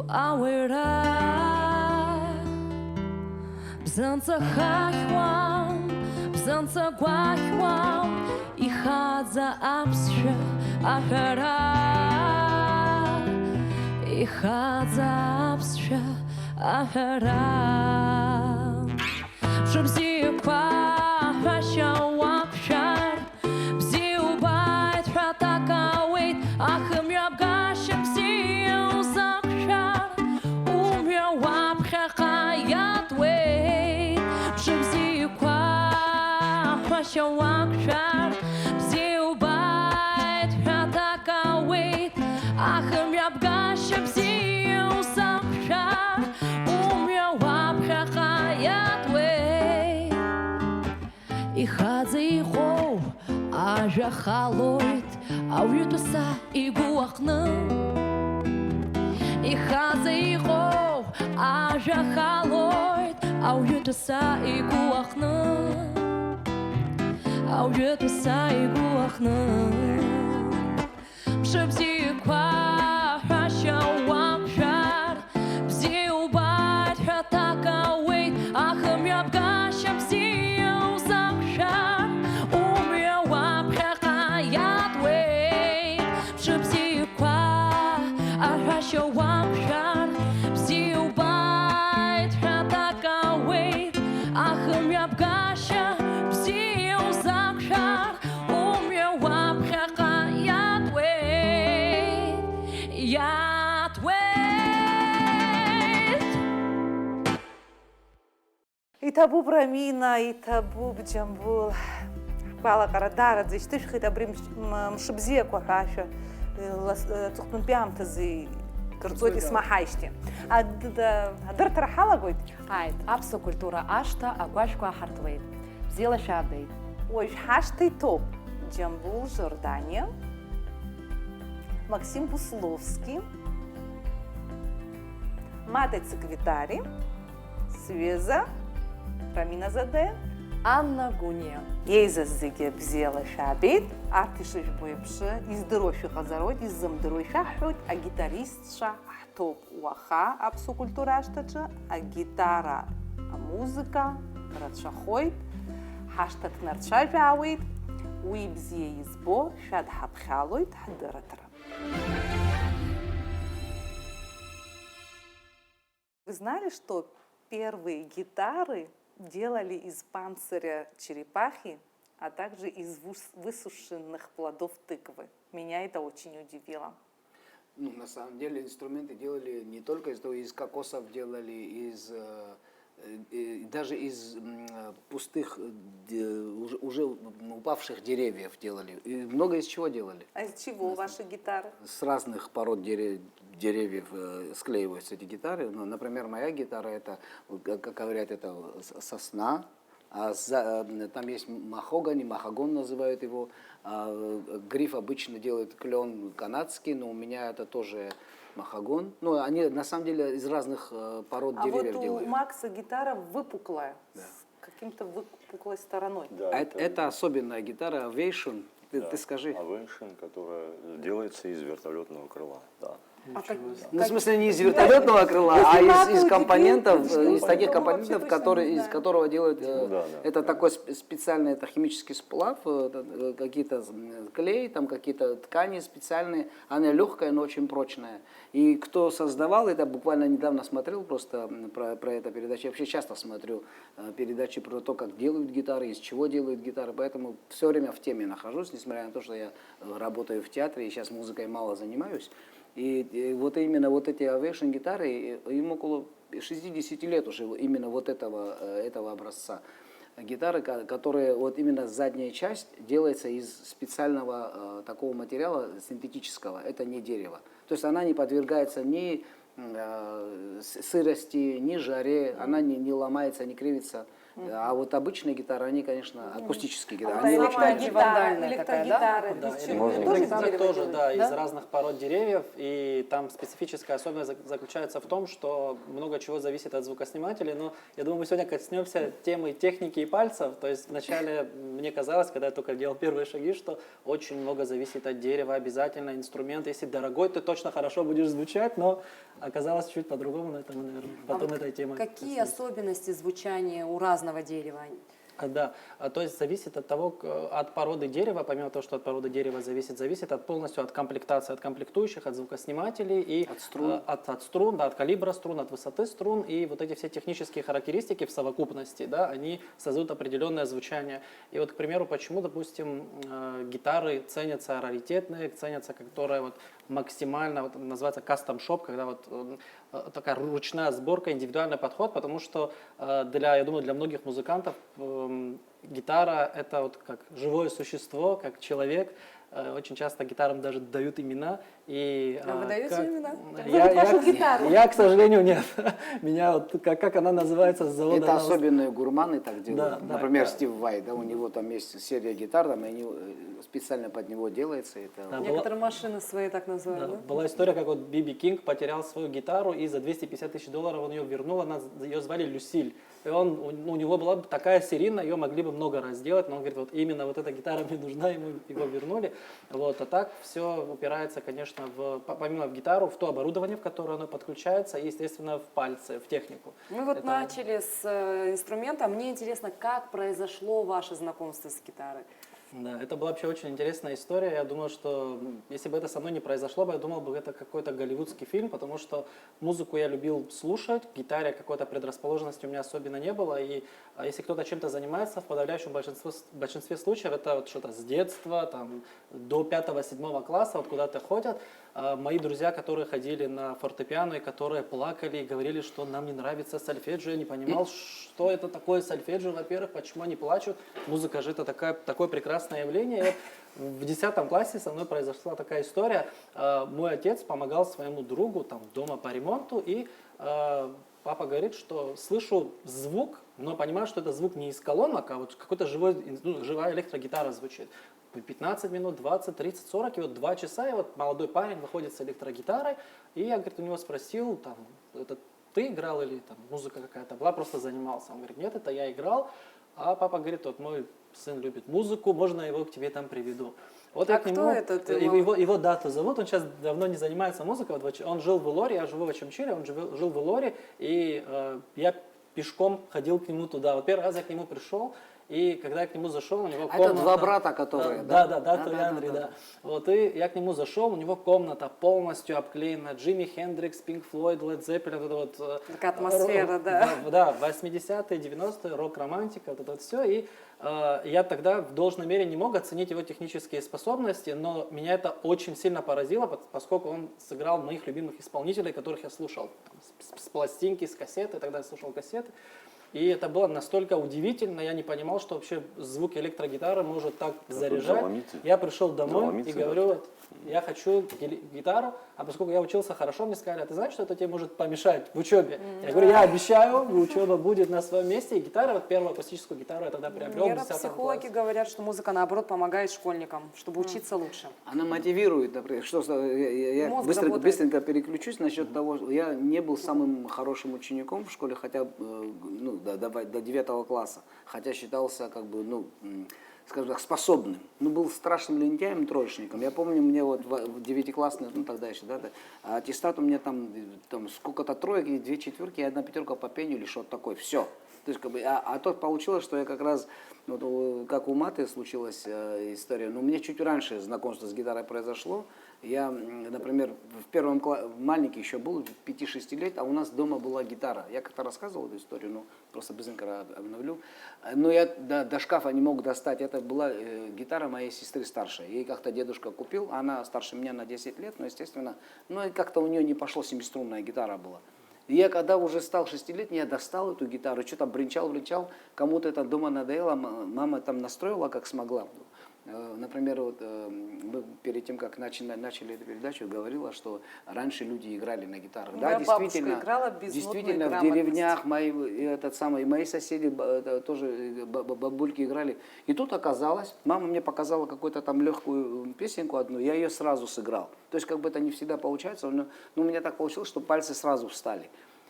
awera bzanza khaywan bzanza gwaywan ikhadza absha ahara ikhadza absha ahara shubzi kwa rasha wapshar bzi ubayt rataka wait akhim yabgashim Shawakshar, Zilbait, Ratakawait, Achim Yabgashab, Zil Sakshar, Yawabshachayat way. Ichadzi ho, Ajachaloit, Awyutusa, Iguachna. Ichadzi ho, Ajachaloit, Awyutusa, Iguachna. Awyutu saigu akhna Shubzi kwa rasha wapshar Bzi ubat hataka wait Achim yabgasham bzi uzakshar Umya wapchakayat wait Shubzi kwa rasha wapshar Bzi ubat hataka wait Achim yabgasham Итабуб Рамина, Итабуб Джамбул, Бала Карадара, Дзичтыш, Хитабрим Мшибзе, Квахаша, Цухтун Пиамтази, Курцоти Смахайшти. А Дарт Рахала будет? Айт, Апсу культура Ашта, Агуашква Хартвейт. Взяла Шабдейт. Ой, Хашты топ. Джамбул, Жордания. Максим Бусловский. Мате Циквитари. Свеза. Рамина Заде. Анна Гуния. Ейза Зиге Бзела Шабит. Артишиш Бойбша. Из Дыройши Хазарот. Из Замдыройша Хут. А гитарист Ша Ахтоп Уаха. Апсу культура Аштача. А гитара. А музыка. Радшахойт. Хаштат Нарчавяуит. Уибзие избо. Шад Хабхалойт. Хадыратра. Вы знали, что первые гитары делали из панциря черепахи, а также из высушенных плодов тыквы? Меня это очень удивило. Ну, на самом деле инструменты делали не только из кокосов делали, даже из пустых, уже упавших деревьев делали. И много из чего делали. А из чего ваши гитары? С разных пород деревьев склеиваются эти гитары. Ну, например, моя гитара, это, как говорят, это сосна. Там есть махогани, махагон называют его. Гриф обычно делает клен канадский, но у меня это тоже махагон. Ну, они на самом деле из разных пород деревьев вот делают. У Макса гитара выпуклая, да. с каким-то выпуклой стороной. Да, это особенная гитара, Ovation. Ты скажи. Ovation, которая делается из вертолетного крыла. Да. Ну, в смысле, не из вертолетного крыла, а из компонентов, из таких компонентов, из которого делают, это такой специальный, это химический сплав, какие-то клей, там какие-то ткани специальные, она легкая, но очень прочная. И кто создавал, это буквально недавно смотрел просто про эту передачу, я вообще часто смотрю передачи про то, как делают гитары, из чего делают гитары, поэтому все время в теме нахожусь, несмотря на то, что я работаю в театре и сейчас музыкой мало занимаюсь. И вот именно вот эти Ovation гитары, им около 60 лет уже именно вот этого образца. Гитары, которые вот именно задняя часть делается из специального такого материала синтетического, это не дерево. То есть она не подвергается ни сырости, ни жаре, она не ломается, не кривится. А вот обычные гитары, они, конечно, акустические гитары. Они электрогитары, Электрогитары тоже, да, из разных пород деревьев. И там специфическая особенность заключается в том, что много чего зависит от звукоснимателей. Но я думаю, мы сегодня коснемся темы техники и пальцев. То есть вначале мне казалось, когда я только делал первые шаги, что очень много зависит от дерева, обязательно инструмент. Если дорогой, ты точно хорошо будешь звучать, но оказалось чуть по-другому, но это мы, наверное, потом этой темой. Какие коснемся. особенности звучания у разного дерева? Да, то есть зависит от того, от породы дерева, помимо того, что от породы дерева зависит от полностью от комплектации, от комплектующих, от звукоснимателей и От струн. от струн, да, от калибра струн, от высоты струн, и вот эти все технические характеристики в совокупности, да, они создают определенное звучание. И вот, к примеру, почему, допустим, гитары ценятся раритетные, ценятся, которые вот максимально, вот, называется кастом-шоп, когда вот такая ручная сборка, индивидуальный подход, потому что я думаю, для многих музыкантов гитара — это вот как живое существо, как человек. Очень часто гитарам даже дают имена. И, А вы даете имена? Я, к сожалению, нет. Меня вот, как она называется, с завода... Это особенные гурманы так делают. Да, Например, да. Стив Vai, да, у него там есть серия гитар, там, и они специально под него делается. Это... Да, Некоторые машины свои так Да, называют, да? была история, как вот Биби Кинг потерял свою гитару, и за 250 тысяч долларов он ее вернул, ее звали Люсиль. И у него была бы такая серийная, ее могли бы много раз сделать, но он говорит, вот именно вот эта гитара мне нужна, ему его вернули. Вот, а так все упирается, конечно, помимо в гитару, в то оборудование, в которое оно подключается, и, естественно, в пальцы, в технику. Мы вот Это- начали с инструмента. Мне интересно, как произошло ваше знакомство с гитарой? Да, это была вообще очень интересная история. Я думаю, что если бы это со мной не произошло, я думал бы, это какой-то голливудский фильм, потому что музыку я любил слушать, к гитаре какой-то предрасположенности у меня особенно не было. И если кто-то чем-то занимается, в подавляющем большинстве случаев это вот что-то с детства, там, до 5-7 класса, вот куда-то ходят. Мои друзья, которые ходили на фортепиано и которые плакали и говорили, что нам не нравится сольфеджио, я не понимал, что это такое сольфеджио, во-первых, почему они плачут. Музыка же это такое прекрасное явление. И вот в 10 классе со мной произошла такая история. Мой отец помогал своему другу там, дома по ремонту, и папа говорит, что слышу звук, но понимаю, что это звук не из колонок, а вот какой-то живая электрогитара звучит. 15 минут, 20, 30, 40, и вот 2 часа, и вот молодой парень выходит с электрогитарой, и я, говорит, у него спросил, там, это ты играл или там музыка какая-то была, просто занимался. Он говорит, нет, это я играл, а папа говорит, вот мой сын любит музыку, можно я его к тебе там приведу. Вот А я к кто нему, этот его Дату зовут, он сейчас давно не занимается музыкой, он жил в Элоре, я живу в Ачамчире, он жил в Элоре, и я пешком ходил к нему туда. Вот первый раз я к нему пришел, и когда я к нему зашел, у него комната... Это два брата, которые... Да, Андрей, да. Вот, и я к нему зашел, у него комната полностью обклеена Джимми Хендрикс, Пинк Флойд, Лед Зеппелин, вот это вот... Такая атмосфера, да. Да, 80-е, 90-е, рок-романтика, вот это вот все. И я тогда в должной мере не мог оценить его технические способности, но меня это очень сильно поразило, поскольку он сыграл моих любимых исполнителей, которых я слушал там, с пластинки, с кассеты, тогда я слушал кассеты. И это было настолько удивительно, я не понимал, что вообще звук электрогитары может так заряжать. Доломиты. Я пришел домой Доломиты, и говорю, вот, я хочу гитару, а поскольку я учился хорошо, мне сказали, а ты знаешь, что это тебе может помешать в учебе? Я говорю, я обещаю, учеба будет на своем месте. И гитара, вот первую акустическую гитару я тогда приобрел в 10 Нейропсихологи классе. говорят, что музыка, наоборот, помогает школьникам, чтобы учиться лучше. Она мотивирует, например, я Мозг быстренько работает. переключусь насчет того, что я не был самым хорошим учеником в школе, хотя до 9 класса, хотя считался как бы, скажем так, способным. Но был страшным лентяем, троечником. Я помню, мне вот в 9-классный, тогда еще, да, аттестат у меня там сколько-то троек, и 2 четверки, и 1 пятерка по пению или что-то такое. Все. То есть, как бы, а то получилось, что я как раз, вот, как у Маты случилась история, но у меня чуть раньше знакомство с гитарой произошло. Я, например, в первом классе, маленький еще был, 5-6 лет, а у нас дома была гитара. Я как-то рассказывал эту историю, но просто быстренько обновлю. Но я до шкафа не мог достать. Это была гитара моей сестры старшей. Ей как-то дедушка купил, она старше меня на 10 лет, но, естественно, и как-то у нее не пошло, 7-струнная гитара была. И я когда уже стал 6-летний, я достал эту гитару, что-то бренчал, кому-то это дома надоело, мама там настроила как смогла. Например, вот, мы перед тем, как начали эту передачу, говорила, что раньше люди играли на гитарах. Моя Да, бабушка действительно, играла без действительно нотной в деревнях мои соседи тоже бабульки играли. И тут оказалось, мама мне показала какую-то там легкую песенку одну, я ее сразу сыграл. То есть как бы это не всегда получается, но у меня так получилось, что пальцы сразу встали.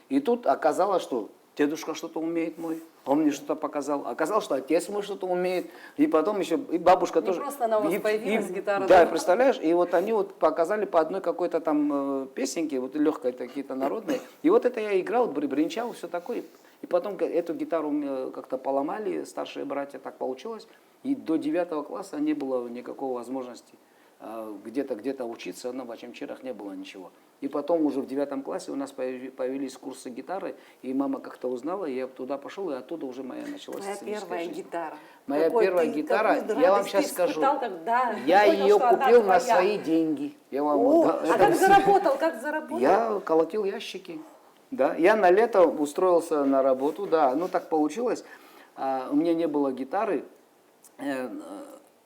И тут оказалось, что дедушка что-то умеет мой, он мне что-то показал. Оказалось, что отец мой что-то умеет, и потом еще и бабушка Не тоже. просто она у вас появилась, гитара, Да, да? представляешь, и вот они вот показали по одной какой-то там песенке, вот легкой какие-то народные, и вот это я играл, бренчал, все такое. И потом эту гитару как-то поломали, старшие братья, так получилось, и до 9 класса не было никакой возможности где-то учиться, но в Ачамчирах не было ничего. И потом уже в 9 классе у нас появились курсы гитары, и мама как-то узнала, и я туда пошел, и оттуда уже моя началась Моя сценическая первая жизнь. гитара. Моя Какой первая ты- гитара, какую я вам радость сейчас ты скажу, испытал, когда я понял, ее что она купил на твоя? свои деньги. Я вам О, да, а это- как заработал? Как заработал? Я колотил ящики. Да. Я на лето устроился на работу, да, ну так получилось. У меня не было гитары.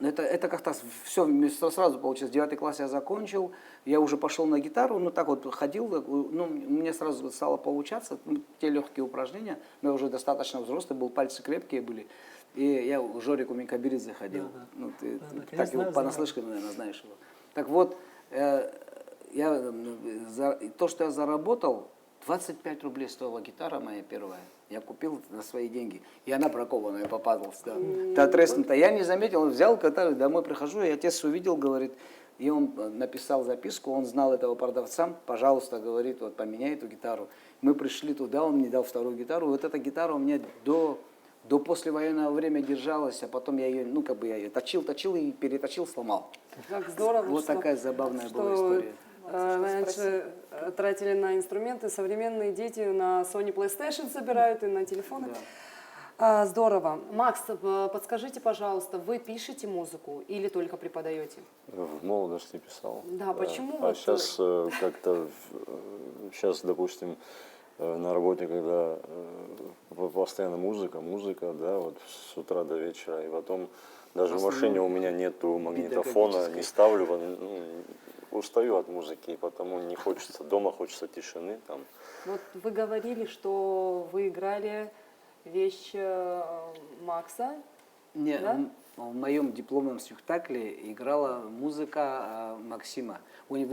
Это как-то все сразу получилось. 9 класс я закончил, я уже пошел на гитару, ну так вот ходил, ну мне сразу стало получаться, те легкие упражнения, но я уже достаточно взрослый был, пальцы крепкие были. И я у Жорик у Минкабиридзе ходил. Да. Ну, ты Да, да, так я его знаю, понаслышке, наверное, знаешь его. Так вот, то, что я заработал, 25 рублей стоила гитара моя первая. Я купил на свои деньги. И она бракованная попадалась. Да. Та треснута. Я не заметил, он взял гитару, домой прихожу, и отец увидел, говорит, и он написал записку, он знал этого продавца, пожалуйста, говорит, вот поменяй эту гитару. Мы пришли туда, он мне дал вторую гитару. Вот эта гитара у меня до послевоенного времени держалась, а потом я ее, ну как бы я ее точил и переточил, сломал. Как здорово, Вот что- такая забавная что, была история. Раньше тратили на инструменты, современные дети на Sony PlayStation собирают и на телефоны. Здорово. Макс, подскажите, пожалуйста, вы пишете музыку или только преподаете? В молодости писал. Да, почему А вот- сейчас как-то, сейчас, допустим, на работе, когда постоянно музыка, да, вот с утра до вечера, и потом даже в машине у меня нету магнитофона, не ставлю, ну, устаю от музыки, и потому не хочется, дома хочется тишины там. Вот вы говорили, что вы играли вещь Макса. Не, Да? в моем дипломном спектакле играла музыка Максима. У них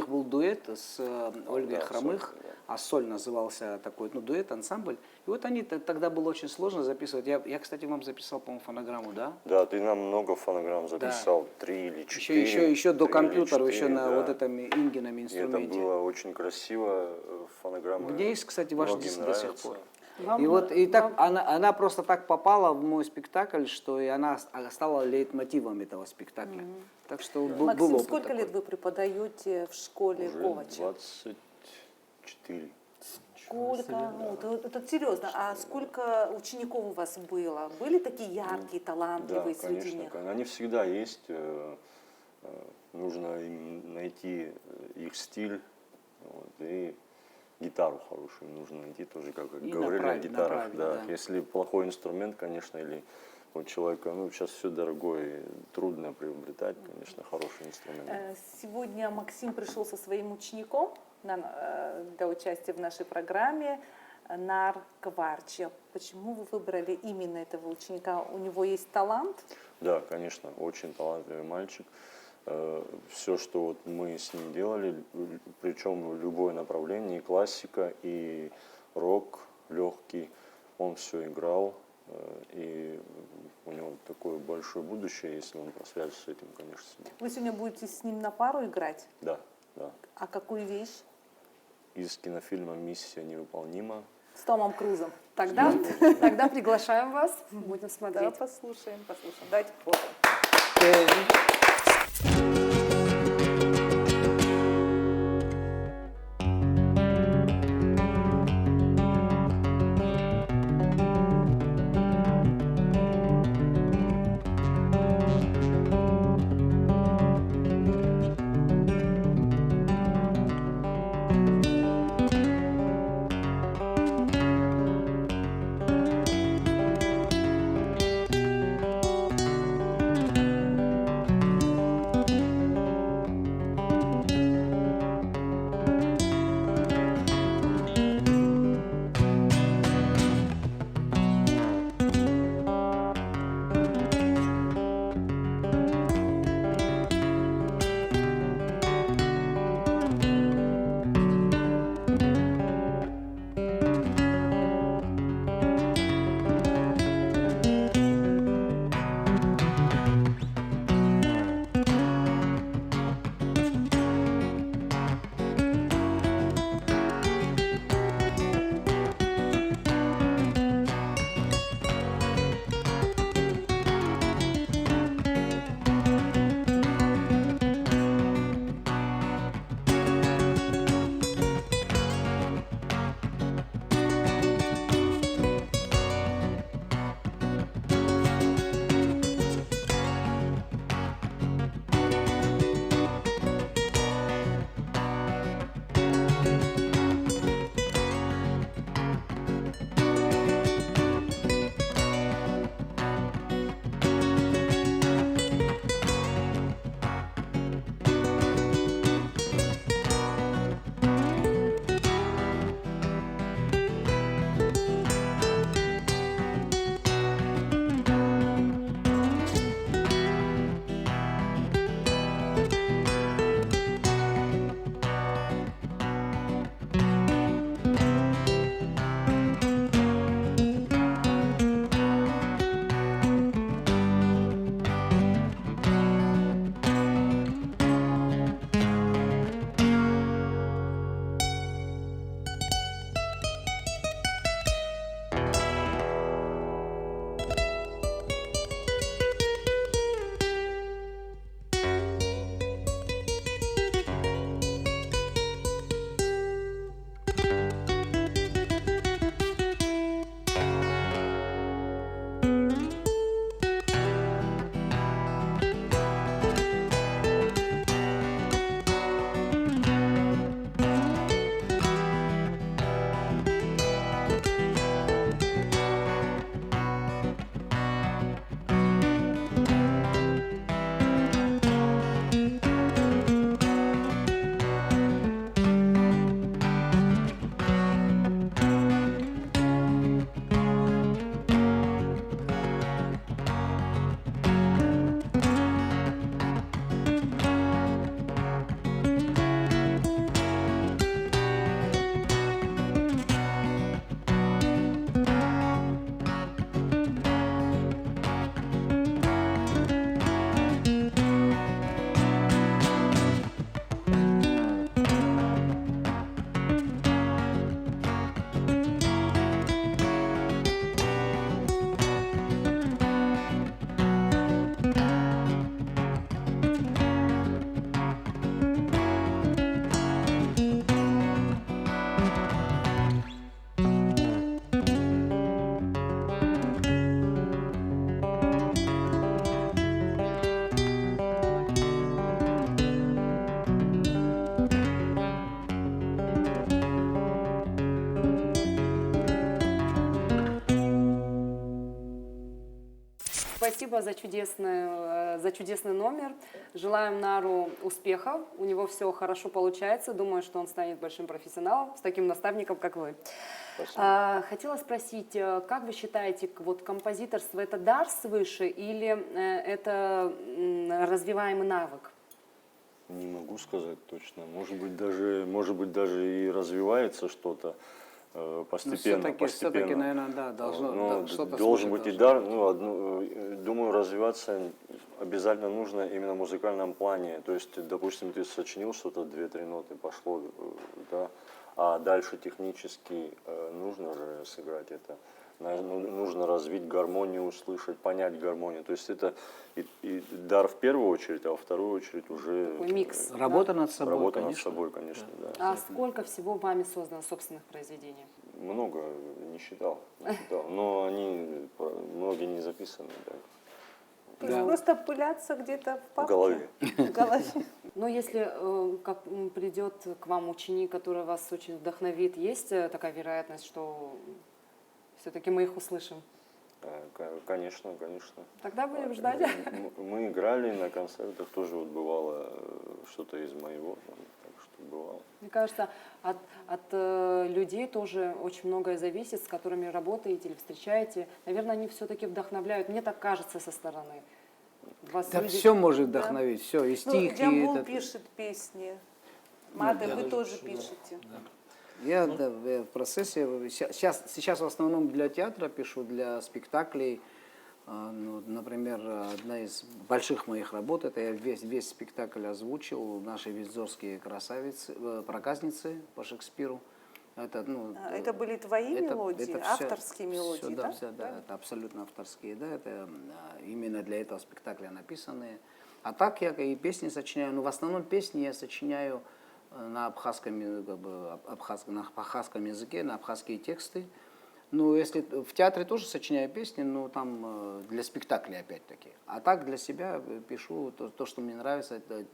был дуэт с Ольгой Да, Хромых, соль, да. а «Соль» назывался такой, ну, дуэт, ансамбль. И вот они, тогда было очень сложно записывать. Я, кстати, вам записал, по-моему, фонограмму, да? Да, ты нам много фонограмм записал, 3 или 4. Еще до 3 или компьютера, 4, еще на да. вот этом Ингином И это инструменте. было очень красиво, фонограмма. У меня есть, кстати, ваш многим диск до сих нравится. пор. Вам- И вот и так она просто так попала в мой спектакль, что и она стала лейтмотивом этого спектакля. Так что был Максим, опыт сколько такой. лет вы преподаете в школе Уже Ковача? 24. Сколько? Ну, это серьезно. А сколько учеников у вас было? Были такие яркие, Да, талантливые среди конечно, них? они всегда есть. Нужно им найти их стиль, вот, и гитару хорошую нужно найти тоже, как И говорили о направить, гитарах. Да. да. Если плохой инструмент, конечно, или у человека, ну, сейчас все дорогое, трудно приобретать, конечно, хороший инструмент. Сегодня Максим пришел со своим учеником для участия в нашей программе Нар Кварчи. Почему вы выбрали именно этого ученика? У него есть талант? Да, конечно, очень талантливый мальчик. Все, что вот мы с ним делали, причем в любое направление, и классика, и рок легкий, он все играл, и у него такое большое будущее, если он просвязится с этим, конечно. Вы сегодня будете с ним на пару играть? Да, да. А какую вещь? Из кинофильма «Миссия невыполнима». С Томом Крузом. Тогда приглашаем вас, будем Да, смотреть. послушаем. Давайте попробуем. спасибо за чудесный номер. Желаем Нару успехов. У него все хорошо получается. Думаю, что он станет большим профессионалом с таким наставником, как вы. Хотела спросить, как вы считаете, вот композиторство это дар свыше или это развиваемый навык? Не могу сказать точно. Может быть даже и развивается что-то постепенно. Все-таки, наверное, да, должно что-то должен быть и должно дар. Думаю, развиваться обязательно нужно именно в музыкальном плане. То есть, допустим, ты сочинил что-то, 2-3 ноты пошло, да, а дальше технически нужно же сыграть это. Нужно развить гармонию, услышать, понять гармонию. То есть это и дар в первую очередь, а во вторую очередь уже Такой микс. Работа над собой, работа конечно. над собой, конечно, да. А сколько всего вами создано собственных произведений? Много, не считал, но они многие не записаны, да. То есть просто пыляться где-то в В папке? голове. В голове. Но если придет к вам ученик, который вас очень вдохновит, есть такая вероятность, что все-таки мы их услышим? Конечно, конечно. Тогда будем ждать. Мы играли на концертах, тоже вот бывало что-то из моего, так что бывало. Мне кажется, от людей тоже очень многое зависит, с которыми работаете или встречаете. Наверное, они все-таки вдохновляют. Мне так кажется со стороны. Вас Да люди- все может вдохновить, все, и Ну, стихи. Джамбул это- пишет песни. Маты, вы тоже пишете. Я в процессе, сейчас в основном для театра пишу, для спектаклей. Ну, например, одна из больших моих работ, это я весь спектакль озвучил, наши виндзорские красавицы, проказницы по Шекспиру. Это, Это были твои мелодии, всё- авторские мелодии, всё, да? да, это абсолютно авторские, да, это именно для этого спектакля написанные. А так я и песни сочиняю, но в основном песни я сочиняю на абхазском языке, на абхазские тексты. Ну, если в театре тоже сочиняю песни, но там для спектакля опять-таки. А так для себя пишу то, что мне нравится, это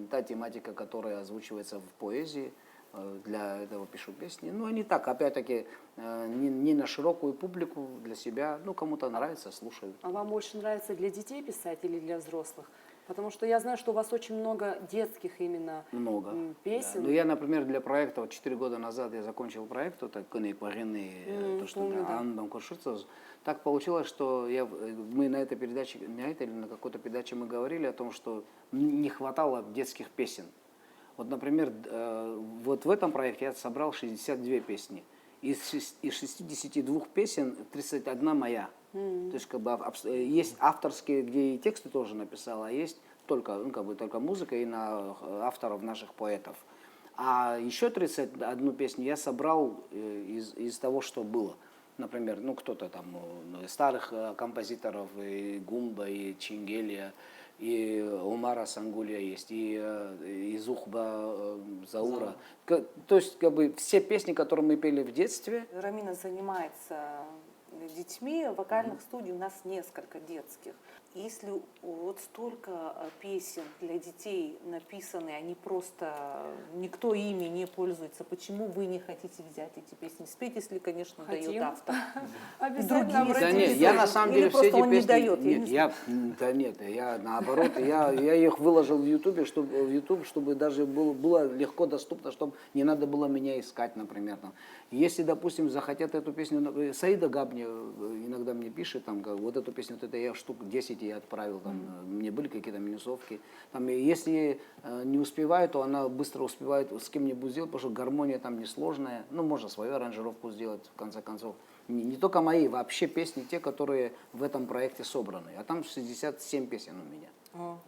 та тематика, которая озвучивается в поэзии. Для этого пишу песни. Ну, они так, опять-таки, не на широкую публику, для себя. Ну, кому-то нравится, слушают. А вам больше нравится для детей писать или для взрослых? Потому что я знаю, что у вас очень много детских именно Много. песен. Да. Ну, я, например, для проекта, вот 4 года назад я закончил проект, вот «Кыны парены», то, что помню, да. Анна Куршицова. Так получилось, что мы на этой передаче, или на какой-то передаче мы говорили о том, что не хватало детских песен. Вот, например, вот в этом проекте я собрал 62 песни. Из 62 песен 31 моя. То есть как бы есть авторские, где и тексты тоже написал, а есть только музыка и на авторов наших поэтов. А еще 31 песню я собрал из того, что было. Например, кто-то там из старых композиторов, и Гумба, и Чингелия, и Умара Сангулия есть, и Зухба Заура. То есть как бы все песни, которые мы пели в детстве. Рамина занимается детьми, вокальных студий у нас несколько детских. Если вот столько песен для детей написаны, они просто, никто ими не пользуется, почему вы не хотите взять эти песни спеть, если, конечно, Хотим. дает автор? Обязательно Другие Да обратитесь. нет, я на самом Или деле все просто эти он не песни... дает, я не Нет, я наоборот, я их выложил в YouTube, чтобы даже было легко доступно, чтобы не надо было меня искать, например. Там. Если, допустим, захотят эту песню, Саида Габни иногда мне пишет, там, вот эту песню, вот это я штук 10 я отправил, там, мне были какие-то минусовки. Там, и если не успеваю, то она быстро успевает с кем-нибудь сделать, потому что гармония там несложная, ну, можно свою аранжировку сделать, в конце концов. Не только мои, вообще песни, те, которые в этом проекте собраны. А там 67 песен у меня.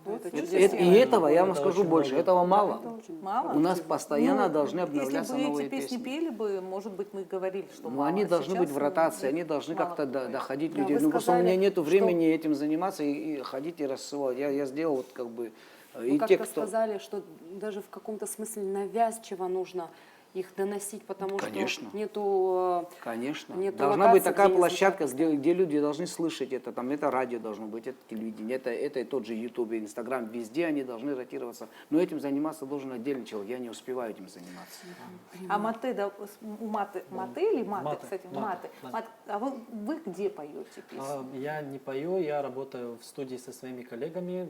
Это И чудесно. И этого, я вам скажу больше, этого мало. Мало? У нас постоянно Ну, должны обновляться если бы новые эти песни песни. пели бы, может быть, мы говорили, что Ну, мало. они А должны сейчас быть в ротации, их они должны мало как-то кто поет. доходить Да, людей. вы Ну, просто у меня сказали, нету что- времени этим заниматься и ходить и рассылать. Я сделал вот как бы... Вы И те, как-то кто... сказали, что даже в каком-то смысле навязчиво нужно их доносить, потому Конечно. что нету... Конечно. Нету Должна быть локаций, такая где не площадка, где люди должны слышать это. Там, это радио должно быть, это телевидение, это и тот же YouTube, Instagram, везде они должны ротироваться. Но этим заниматься должен отдельный человек. Я не успеваю этим заниматься. А маты, да, маты или маты, Маты, кстати, маты, маты. А вы где поете песни? Я не пою, я работаю в студии со своими коллегами.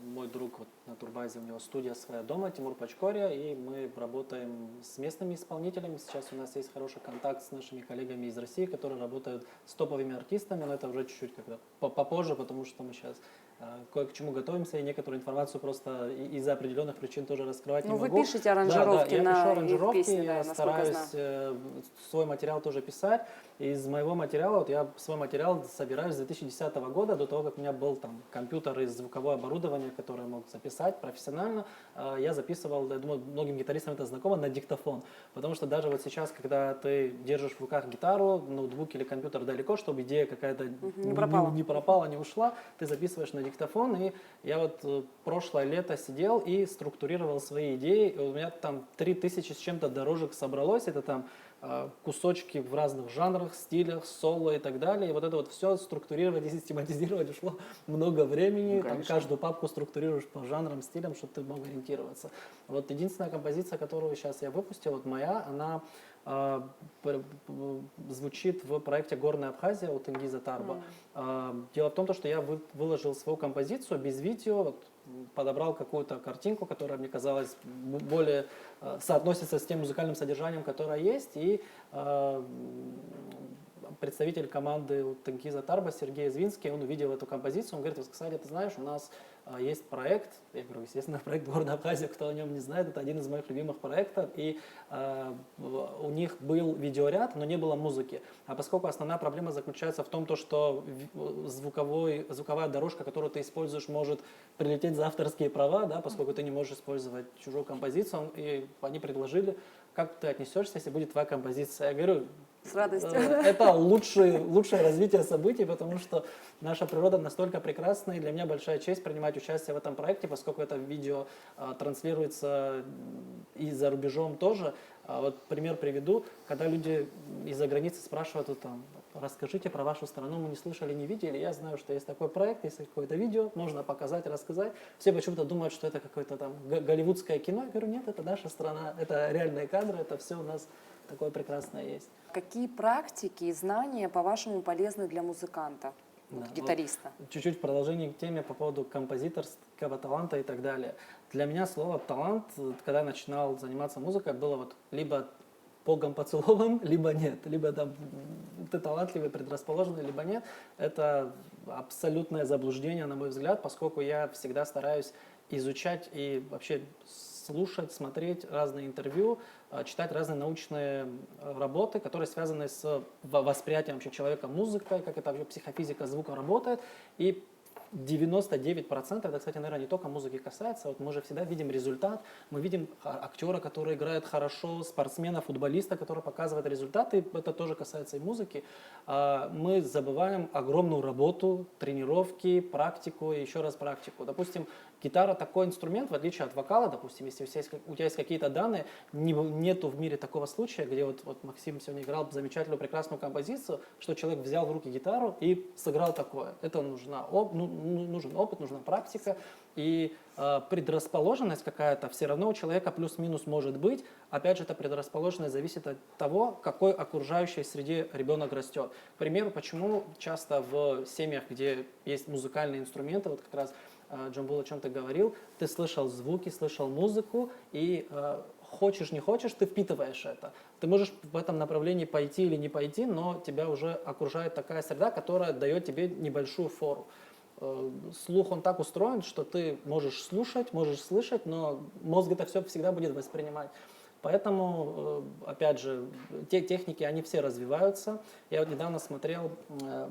Мой друг вот на турбазе, у него студия своя дома, Тимур Пачкория, и мы работаем с местными исполнителями. Сейчас у нас есть хороший контакт с нашими коллегами из России, которые работают с топовыми артистами, но это уже чуть-чуть когда попозже, потому что мы сейчас кое к чему готовимся, и некоторую информацию просто из-за определенных причин тоже раскрывать не Ну, могу. вы пишете аранжировки я на пишу их аранжировки, песни, да, я насколько я стараюсь свой материал тоже писать. Из моего материала, вот я свой материал собираю с 2010 года, до того, как у меня был там компьютер и звуковое оборудование, которое мог записать профессионально, я записывал, я думаю, многим гитаристам это знакомо, на диктофон. Потому что даже вот сейчас, когда ты держишь в руках гитару, ноутбук или компьютер далеко, чтобы идея какая-то не пропала. не ушла, ты записываешь на диктофон. И я вот прошлое лето сидел и структурировал свои идеи. И у меня там 3000 с чем-то дорожек собралось. Это там кусочки в разных жанрах, стилях, соло и так далее. И вот это вот все структурировать и систематизировать ушло много времени. Ну, там каждую папку структурируешь по жанрам, стилям, чтобы ты мог ориентироваться. Вот единственная композиция, которую сейчас я выпустил, вот моя, она звучит в проекте «Горная Абхазия» у Тенгиза Тарба. Дело в том, что я выложил свою композицию без видео, вот, подобрал какую-то картинку, которая мне казалась более соотносится с тем музыкальным содержанием, которое есть, и представитель команды у Тенгиза Тарба, Сергей Звинский, он увидел эту композицию, он говорит: кстати, ты знаешь, у нас есть проект, я говорю, естественно, проект «Горная Абхазия», кто о нем не знает, это один из моих любимых проектов, и у них был видеоряд, но не было музыки. А поскольку основная проблема заключается в том, что звуковая дорожка, которую ты используешь, может прилететь за авторские права, да, поскольку ты не можешь использовать чужую композицию, и они предложили, как ты отнесешься, если будет твоя композиция. Я говорю, С радостью. это лучшее развитие событий, потому что наша природа настолько прекрасна, и для меня большая честь принимать участие в этом проекте, поскольку это видео транслируется и за рубежом тоже. Вот пример приведу, когда люди из-за границы спрашивают, вот, там, расскажите про вашу страну, мы не слышали, не видели, я знаю, что есть такой проект, есть какое-то видео, можно показать, рассказать. Все почему-то думают, что это какое-то там голливудское кино. Я говорю, нет, это наша страна, это реальные кадры, это все у нас такое прекрасное есть. Какие практики и знания, по-вашему, полезны для музыканта, Да, гитариста? вот чуть-чуть в продолжении к теме по поводу композиторского таланта и так далее. Для меня слово «талант», когда я начинал заниматься музыкой, было вот либо Богом поцелован, либо нет. Либо там ты талантливый, предрасположенный, либо нет. Это абсолютное заблуждение, на мой взгляд, поскольку я всегда стараюсь изучать и вообще слушать, смотреть разные интервью, читать разные научные работы, которые связаны с восприятием вообще человека музыкой, как это вообще психофизика звука работает. И 99%, это, кстати, наверное, не только музыки касается, вот мы же всегда видим результат, мы видим актера, который играет хорошо, спортсмена, футболиста, который показывает результаты, это тоже касается и музыки. Мы забываем огромную работу, тренировки, практику и еще раз практику. Допустим, гитара такой инструмент, в отличие от вокала, допустим, если у тебя есть какие-то данные, нету в мире такого случая, где вот Максим сегодня играл замечательную, прекрасную композицию, что человек взял в руки гитару и сыграл такое. Это нужен опыт, нужна практика, и предрасположенность какая-то все равно у человека плюс-минус может быть. Опять же, эта предрасположенность зависит от того, в какой окружающей среде ребенок растет. К примеру, почему часто в семьях, где есть музыкальные инструменты, вот как раз Джамбул о чем-то говорил, ты слышал звуки, слышал музыку, и хочешь, не хочешь, ты впитываешь это. Ты можешь в этом направлении пойти или не пойти, но тебя уже окружает такая среда, которая дает тебе небольшую фору. Слух, он так устроен, что ты можешь слушать, можешь слышать, но мозг это все всегда будет воспринимать. Поэтому, опять же, те техники, они все развиваются. Я вот недавно смотрел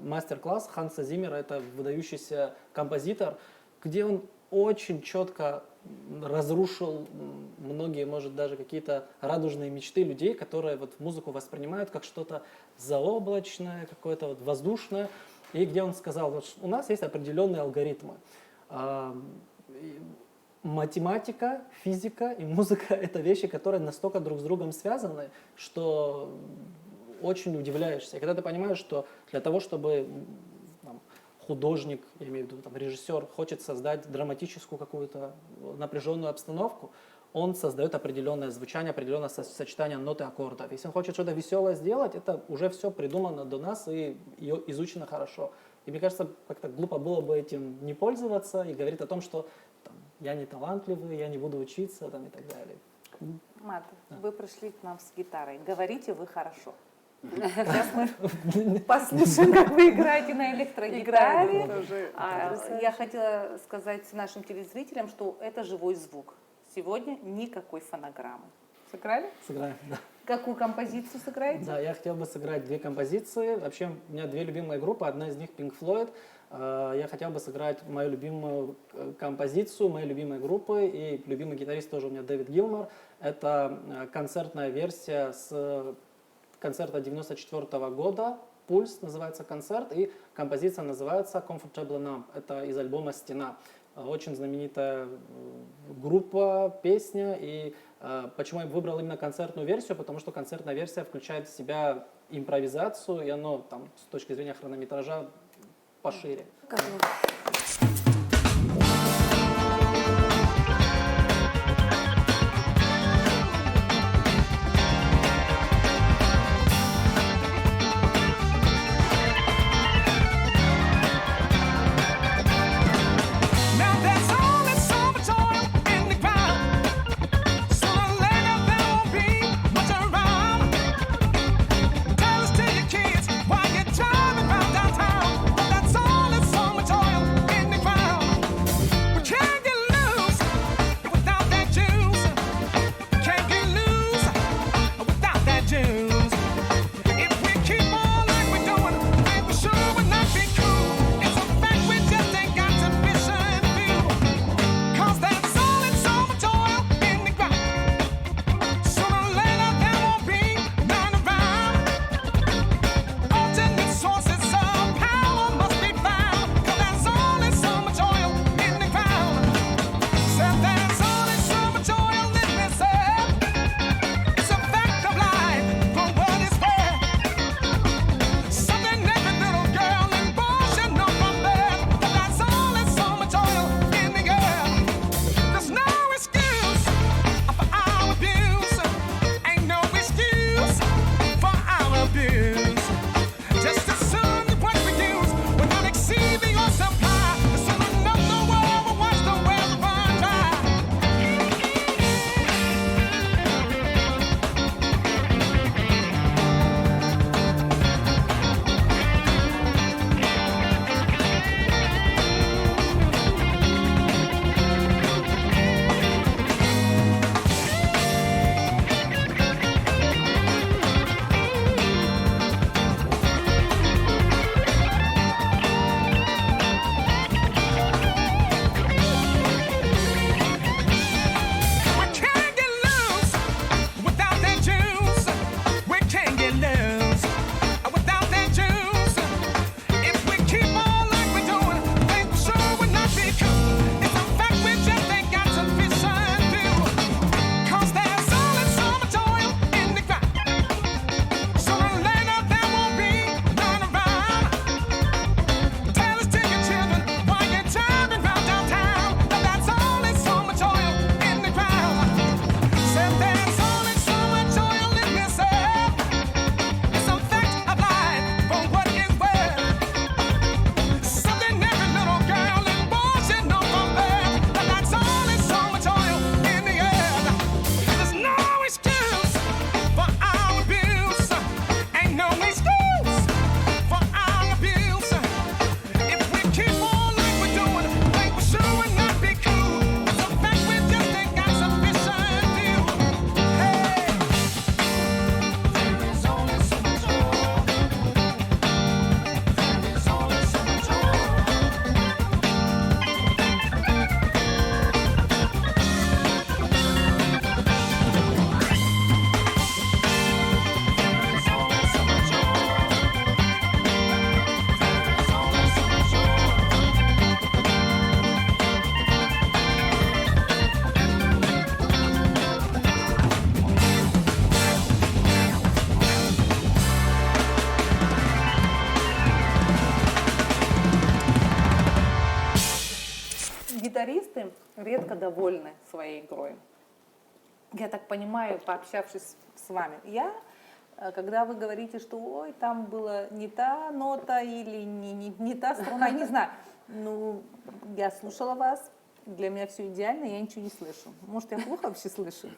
мастер-класс Ханса Зиммера, это выдающийся композитор, где он очень четко разрушил многие, может, даже какие-то радужные мечты людей, которые вот музыку воспринимают как что-то заоблачное, какое-то вот воздушное. И где он сказал, вот у нас есть определенные алгоритмы. математика, физика и музыка — это вещи, которые настолько друг с другом связаны, что очень удивляешься. И когда ты понимаешь, что для того, чтобы там, художник, я имею в виду там, режиссер, хочет создать драматическую какую-то напряженную обстановку, он создает определенное звучание, определенное сочетание нот и аккордов. Если он хочет что-то веселое сделать, это уже все придумано до нас и изучено хорошо. И мне кажется, как-то глупо было бы этим не пользоваться и говорить о том, что там, я не талантливый, я не буду учиться там, и так далее. Мат, вы пришли к нам с гитарой. Говорите вы хорошо. Сейчас мы послушаем, как вы играете на электрогитаре. Я хотела сказать нашим телезрителям, что это живой звук. Сегодня никакой фонограммы. Сыграли? Сыграем, да. Какую композицию сыграете? Да, я хотел бы сыграть две композиции. Вообще, у меня две любимые группы. Одна из них Pink Floyd. Я хотел бы сыграть мою любимую композицию, моей любимой группы. И любимый гитарист тоже у меня Дэвид Гилмор. Это концертная версия с концерта 94 года. «Пульс» называется концерт. И композиция называется «Comfortable Numb». Это из альбома «Стена». Очень знаменитая группа, песня. И почему я выбрал именно концертную версию? Потому что концертная версия включает в себя импровизацию, и оно там, с точки зрения хронометража пошире. Now there's only so much oil in the ground. Sooner or later there won't be much around. Tell this to your kids while you're driving around downtown. That's only so much oil бас-гитаристы редко довольны своей игрой. Я так понимаю, пообщавшись с вами. Когда вы говорите, что ой, там была не та нота или не та струна, не знаю. Ну, я слушала вас, для меня все идеально, я ничего не слышу. Может, я плохо вообще слышу?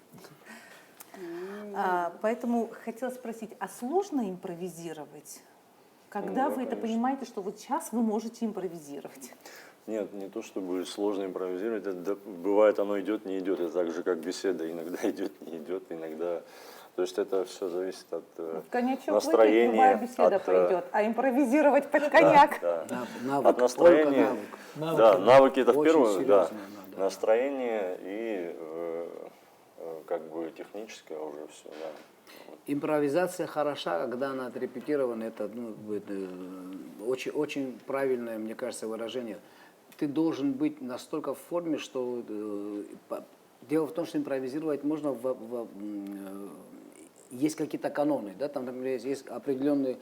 Поэтому хотела спросить, а сложно импровизировать? Когда Ну, вы это конечно. понимаете, что вот сейчас вы можете импровизировать? Нет, не то чтобы сложно импровизировать, это бывает оно идет, не идет, это так же как беседа, иногда идет, не идет, иногда, то есть это все зависит от Коньячок выпить, настроения, любая беседа пойдет, а импровизировать под коньяк? да, Навык, от настроения, только навык. да, навыки это в Очень первую, да, серьезно, да. настроение и как бы техническое уже все, да. Импровизация хороша, когда она отрепетирована. Это очень, очень правильное, мне кажется, выражение. Ты должен быть настолько в форме, что дело в том, что импровизировать можно есть какие-то каноны, да, там, например, есть определенная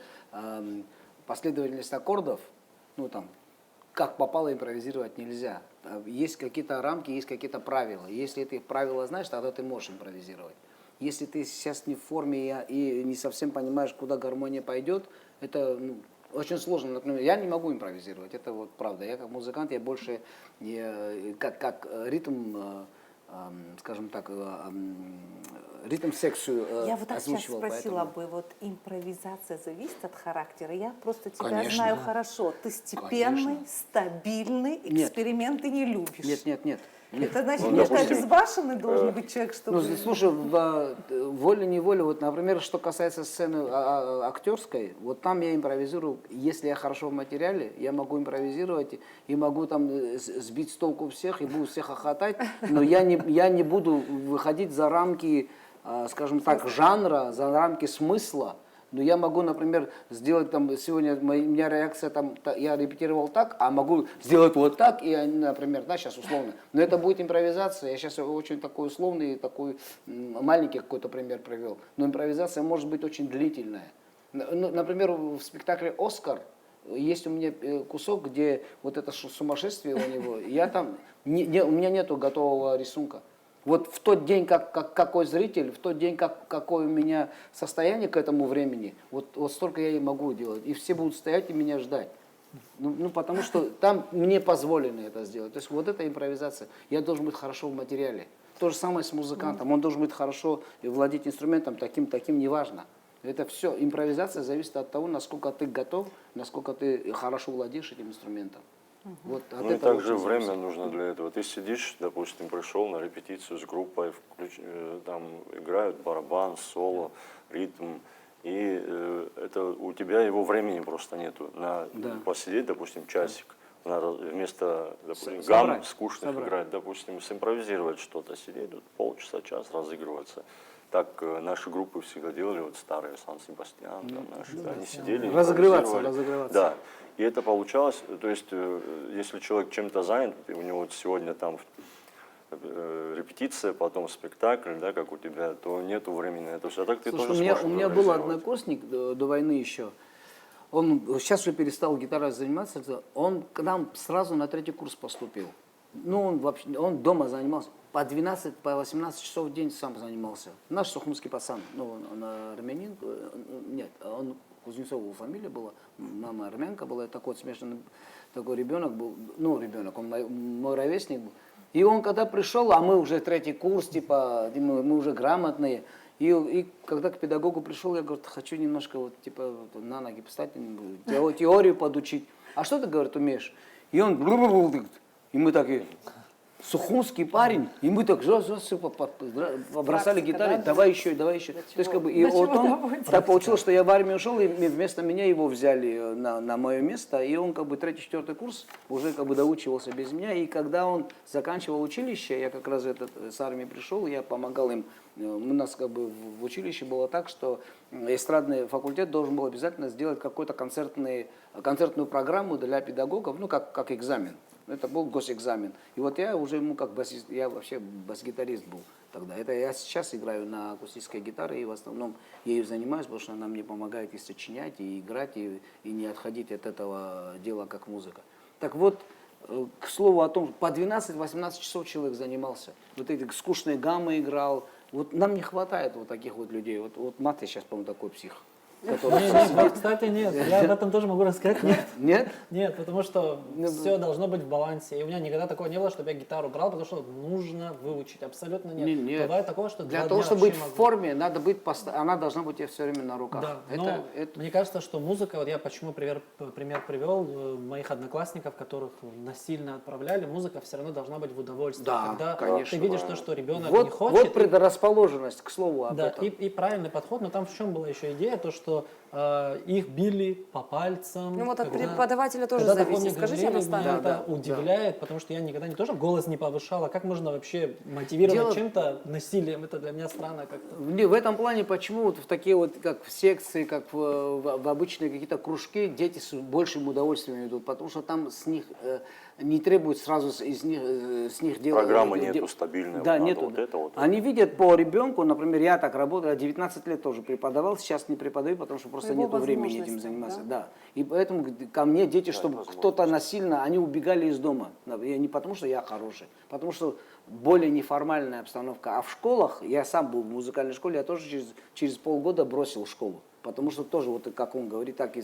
последовательность аккордов, ну там, как попало импровизировать нельзя. Есть какие-то рамки, есть какие-то правила. Если ты правила знаешь, тогда ты можешь импровизировать. Если ты сейчас не в форме и не совсем понимаешь, куда гармония пойдет, это очень сложно. Например, я не могу импровизировать, это вот правда. Я как музыкант, я больше как ритм, скажем так, ритм-секцию Я вот так сейчас озвучивал. спросила бы, вот импровизация зависит от характера? Я просто тебя Конечно, знаю да. хорошо. Ты степенный, Конечно. стабильный, Нет. эксперименты не любишь. Нет. Это значит, Ну, немножко допустим, обезбашенный должен быть человек, чтобы... Ну, слушай, волей-неволей, вот, например, что касается сцены актерской, вот там я импровизирую, если я хорошо в материале, я могу импровизировать и могу там сбить с толку всех и буду всех хохотать, но я не буду выходить за рамки, скажем так, жанра, за рамки смысла. Но я могу, например, сделать там, сегодня у меня реакция там, я репетировал так, а могу сделать вот так, и, например, да, сейчас условно. Но это будет импровизация, я сейчас очень такой условный, такой маленький какой-то пример привел. Но импровизация может быть очень длительная. Например, в спектакле «Оскар» есть у меня кусок, где вот это сумасшествие у него, я там, у меня нету готового рисунка. Вот в тот день, какой зритель, в тот день, какое у меня состояние к этому времени, вот столько я и могу делать. И все будут стоять и меня ждать. Ну, потому что там мне позволено это сделать. То есть вот эта импровизация. Я должен быть хорошо в материале. То же самое с музыкантом. Он должен быть хорошо и владеть инструментом, таким, неважно. Это все. Импровизация зависит от того, насколько ты готов, насколько ты хорошо владеешь этим инструментом. Вот от Ну и этого также очень время зависит. нужно для этого. Ты сидишь, допустим, пришел на репетицию с группой, там играют барабан, соло, ритм, и это у тебя его времени просто нету. Посидеть, допустим, часик, вместо, допустим, гамм скучных играть, допустим, симпровизировать что-то, сидеть полчаса, час, разыгрываться. Так наши группы всегда делали, вот старые, Сан-Себастьян, там наши, они сидели, Разыгрываться. Да, и это получалось, то есть, если человек чем-то занят, у него вот сегодня там репетиция, потом спектакль, да, как у тебя, то нету времени на это все. А так ты Слушай, тоже у сможешь меня был импровизировать. однокурсник до войны еще. Он сейчас уже перестал гитарой заниматься. Он к нам сразу на 3-й курс поступил. Ну, он дома занимался. По 12, по 18 часов в день сам занимался. Наш сухумский пацан. Ну, он армянин. Нет, он Кузнецова его фамилия была. Мама армянка была. Такой смешанный такой ребенок был. Ну, ребенок, он мой ровесник был. И он когда пришел, а мы уже 3-й курс, типа, мы уже грамотные. И когда к педагогу пришел, я говорю, хочу немножко вот, типа, на ноги встать, теорию подучить. А что ты, говорит, умеешь? И он, и мы такие, сухумский парень, и мы так бросали гитару, давай еще. То есть, как бы, и вот он, так получилось, что я в армию ушел, и вместо меня его взяли на мое место, и он, как бы, 3-4 курс уже, как бы, доучивался без меня, и когда он заканчивал училище, я как раз с армии пришел, я помогал им. У нас, как бы, в училище было так, что эстрадный факультет должен был обязательно сделать какую-то концертную программу для педагогов, ну, как экзамен. Это был госэкзамен. И вот я уже ему как басист, я вообще бас-гитарист был тогда. Это я сейчас играю на акустической гитаре, и в основном ею занимаюсь, потому что она мне помогает и сочинять, и играть, и не отходить от этого дела как музыка. Так вот, К слову о том, по 12-18 часов человек занимался. Вот эти скучные гаммы играл. Вот нам не хватает вот таких вот людей. Вот Матвей сейчас, по-моему, такой псих. Нет, кстати, нет. Я об этом тоже могу рассказать. Нет. Нет? Нет, потому что все должно быть в балансе. И у меня никогда такого не было, чтобы я гитару брал, потому что нужно выучить. Абсолютно нет. Нет. Бывает такое, что Для 2 того, дня чтобы быть вообще в могу. форме, надо быть она должна быть у тебя все время на руках. Да, Это- но мне кажется, что музыка, вот я почему пример привел моих одноклассников, которых насильно отправляли, музыка все равно должна быть в удовольствие. Да, Когда конечно. ты видишь то, что ребенок Вот, не хочет, вот предрасположенность, к слову, об да, этом. и правильный подход, но там в чем была еще идея, то что их били по пальцам. Ну вот от когда- преподавателя тоже когда такое зависит. мне Скажите, говорили, Анастасия. меня это удивляет, потому что я никогда не тоже голос не повышал, а как можно вообще мотивировать Дело- чем-то насилием, это для меня странно как-то. В этом плане, почему вот в такие вот, как в секции, как в обычные какие-то кружки, дети с большим удовольствием идут, потому что там с них не требуют сразу с них делать. Программы нету стабильной, Да, вот надо нету. вот это вот. Они видят по ребенку, например, я так работал, я 19 лет тоже преподавал, сейчас не преподаю, потому что просто Его нету времени этим возможности, заниматься. да? Да. И поэтому ко мне дети, чтобы возможности. кто-то насильно, они убегали из дома. И не потому, что я хороший, потому что более неформальная обстановка. А в школах, я сам был в музыкальной школе, я тоже через полгода бросил школу. Потому что тоже, вот как он говорит, так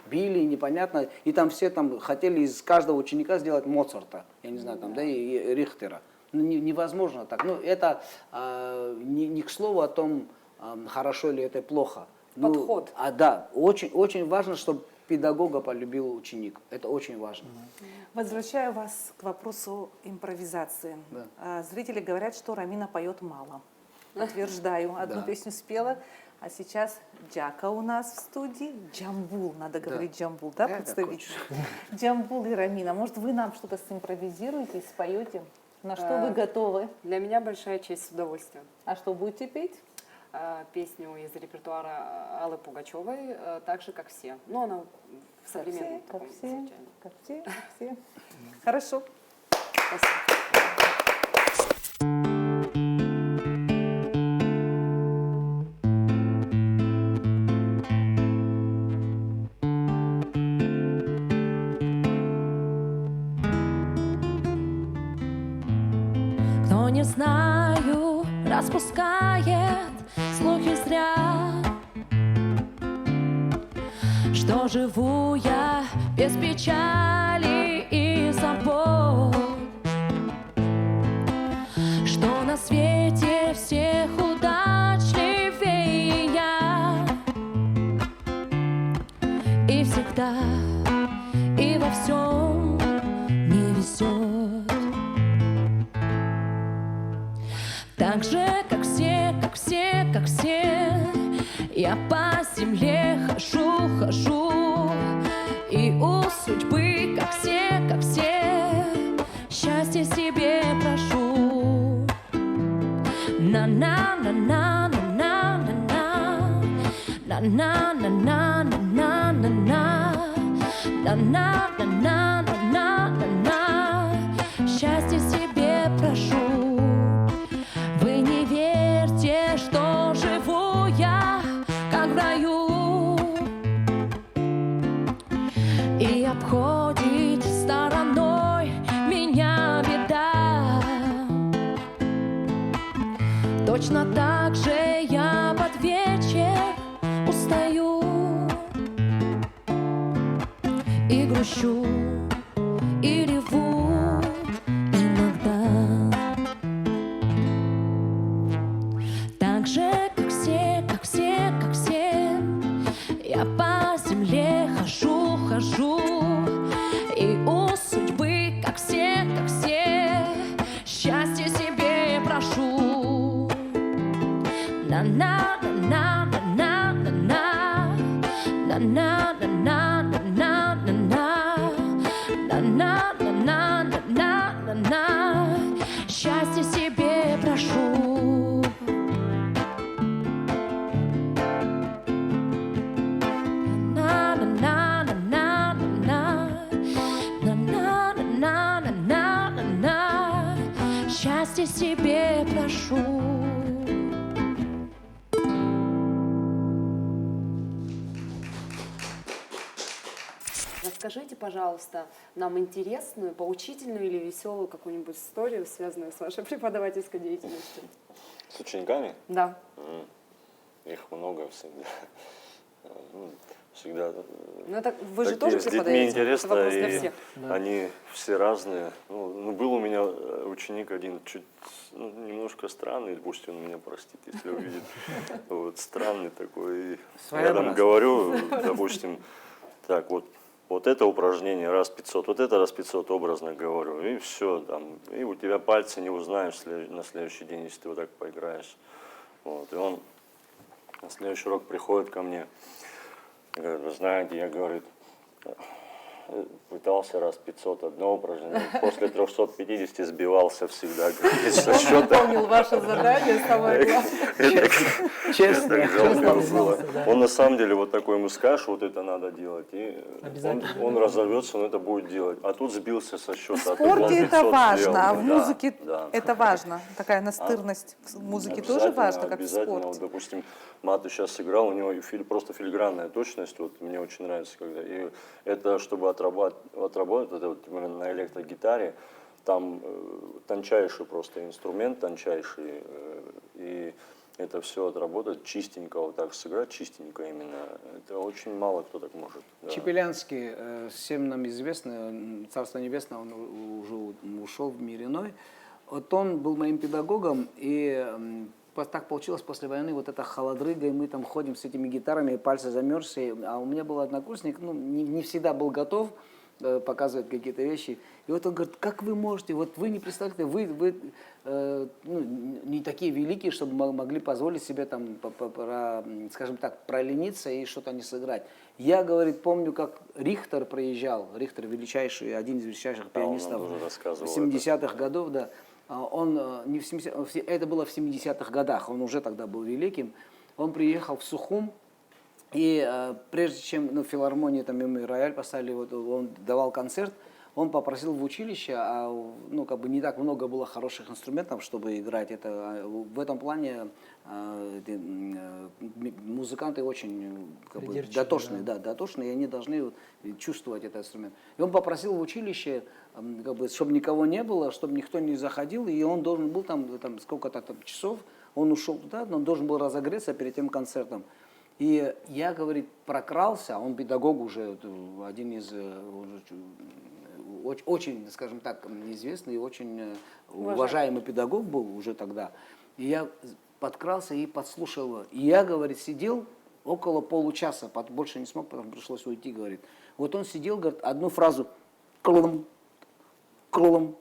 били, непонятно. И там все там хотели из каждого ученика сделать Моцарта, я не знаю, там, да, и Рихтера. Ну, невозможно так. Ну, это не к слову о том, хорошо ли это плохо. Ну, Подход. Да, очень, очень важно, чтобы педагога полюбил ученик. Это очень важно. Возвращаю вас к вопросу импровизации. Зрители говорят, что Рамина поет мало. Подтверждаю, одну песню спела, а сейчас Джака у нас в студии. Джамбул, надо говорить Джамбул, да, представитель? Джамбул и Рамина. Может, вы нам что-то симпровизируете и споете? На что вы готовы? Для меня большая честь с удовольствием. А что будете петь? Песню из репертуара Аллы Пугачевой, так же, как все. Но она в современном Как таком все, звучании. как все, как все. Хорошо. Спасибо. Кто не знаю, распускает слухи зря, что живу я без печали и забот, что на свете всех удачливее я, и всегда, и во всем не везет. Так же, как все, как все, как все, я по земле хожу, хожу, и у судьбы, как все, счастье себе прошу. На-на-на-на-на-на-на-на, на-на-на-на-на-на-на, на-на-на-на-на-на-на, счастье себе прошу. Вы не верьте, что живу я, как в раю, и обходит стороной меня беда. Точно так же я под вечер устаю и грущу, и реву иногда. Так же, как все, как все, как все, я по земле хожу, хожу, и у судьбы, как все, счастье себе прошу. На-на-на-на-на-на-на, на-на-на-на-на-на-на, на-на-на-на-на-на, счастье себе прошу. На-на-на-на-на-на, счастье себе прошу. расскажите, пожалуйста, нам интересную, поучительную или веселую какую-нибудь историю, связанную с вашей преподавательской деятельностью. С учениками? Да. Их много всегда. Ну, всегда. Ну, это вы же такие тоже с детьми преподаете? интересно, Вопрос для и всех. они все разные. Ну, был у меня ученик один чуть немножко странный, пусть он меня простит, если увидит. Вот странный такой. И я там говорю, допустим, так вот это упражнение раз 500, вот это раз 500 образно говорю, и все там, и у тебя пальцы не узнаешь на следующий день, если ты вот так поиграешь. Вот, и он на следующий урок приходит ко мне, говорит, вы знаете, я, говорит, пытался раз 500 одно упражнение, после 350 сбивался всегда, говорит, со Он счета. выполнил ваше задание, самое главное. Честно, Так жалко его было. признался, да. Он на самом деле вот такой ему скажешь, вот это надо делать, и Обязательно. он разорвется, он это будет делать. А тут сбился со В счета. а тут он спорте это 500 важно, сделал. а в Да, музыке да. это важно. Такая настырность в музыке тоже Обязательно, важна, как в обязательно. Вот, спорте. допустим, Мату сейчас сыграл, у него просто филигранная точность, вот мне очень нравится, когда. И это, чтобы отработать это вот именно на электрогитаре, там тончайший просто инструмент, тончайший, и это все отработать чистенько, вот так сыграть чистенько именно, это очень мало кто так может. Да. Чепелянский, всем нам известный, Царство Небесное, он уже ушел в мир иной. Вот он был моим педагогом, и так получилось после войны, вот эта холодрыга, и мы там ходим с этими гитарами, и пальцы замерзшие. А у меня был однокурсник, ну, не всегда был готов показывать какие-то вещи. И вот он говорит, как вы можете, вот вы не представляете, вы не такие великие, чтобы могли позволить себе там, скажем так, пролениться и что-то не сыграть. Я, говорит, помню, как Рихтер проезжал, Рихтер величайший, один из величайших пианистов он уже рассказывал 70-х годов, да. Он не в 70, это было в 70-х годах, он уже тогда был великим. Он приехал в Сухум, и прежде чем в филармонии там ему рояль поставили, вот, он давал концерт, он попросил в училище, как бы не так много было хороших инструментов, чтобы играть это. В этом плане музыканты очень как бы, дотошные, да, дотошные, и они должны чувствовать этот инструмент. И он попросил в училище, как бы, чтобы никого не было, чтобы никто не заходил, и он должен был там сколько-то там часов, он ушел туда, но он должен был разогреться перед тем концертом. И я, говорит, прокрался, он педагог уже, один из очень, скажем так, известный и очень уважаемый педагог был уже тогда. И я подкрался и подслушал его. И я, говорит, сидел около получаса, больше не смог, потом пришлось уйти, говорит. Вот он сидел, говорит, одну фразу «клум, клум».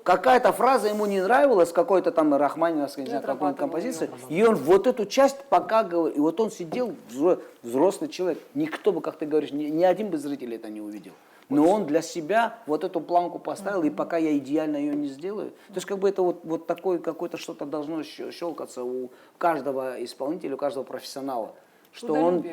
Какая-то фраза ему не нравилась, какой-то там Рахманиновской, не знаю, какой-нибудь композиции, и он вот эту часть пока говорил, и вот он сидел, взрослый человек, никто бы, как ты говоришь, ни один бы зритель это не увидел. Но он для себя вот эту планку поставил, и пока я идеально ее не сделаю. То есть как бы это вот такое какое-то что-то должно щелкаться у каждого исполнителя, у каждого профессионала. Что он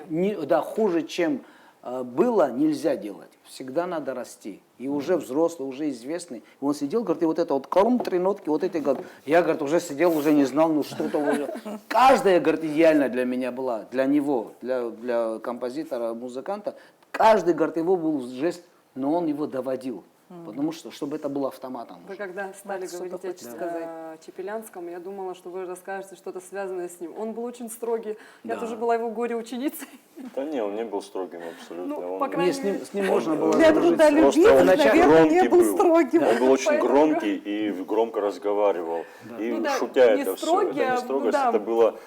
хуже, чем было, нельзя делать. Всегда надо расти. И уже взрослый, уже известный. И он сидел, говорит, и вот это вот колом, 3 нотки, вот эти, говорит, я, говорит, уже сидел, уже не знал, ну что-то уже. Каждая, говорит, идеально для меня была, для него, для композитора, музыканта. Каждый, говорит, его был жест, но он его доводил. Потому что, чтобы это было автоматом. Вы когда стали говорить о Чепелянском, я думала, что вы расскажете что-то связанное с ним. Он был очень строгий. Я тоже была его горе-ученицей. Да не, он не был строгим абсолютно. Ну, Он- по крайней мере, С ним можно было Для дружить. трудолюбивых, Просто он наверное, не громкий был строгим. Он был очень Поэтому- громкий и громко разговаривал. И Ну да, шутя не это все, строгий, это а, не строгость, да. это было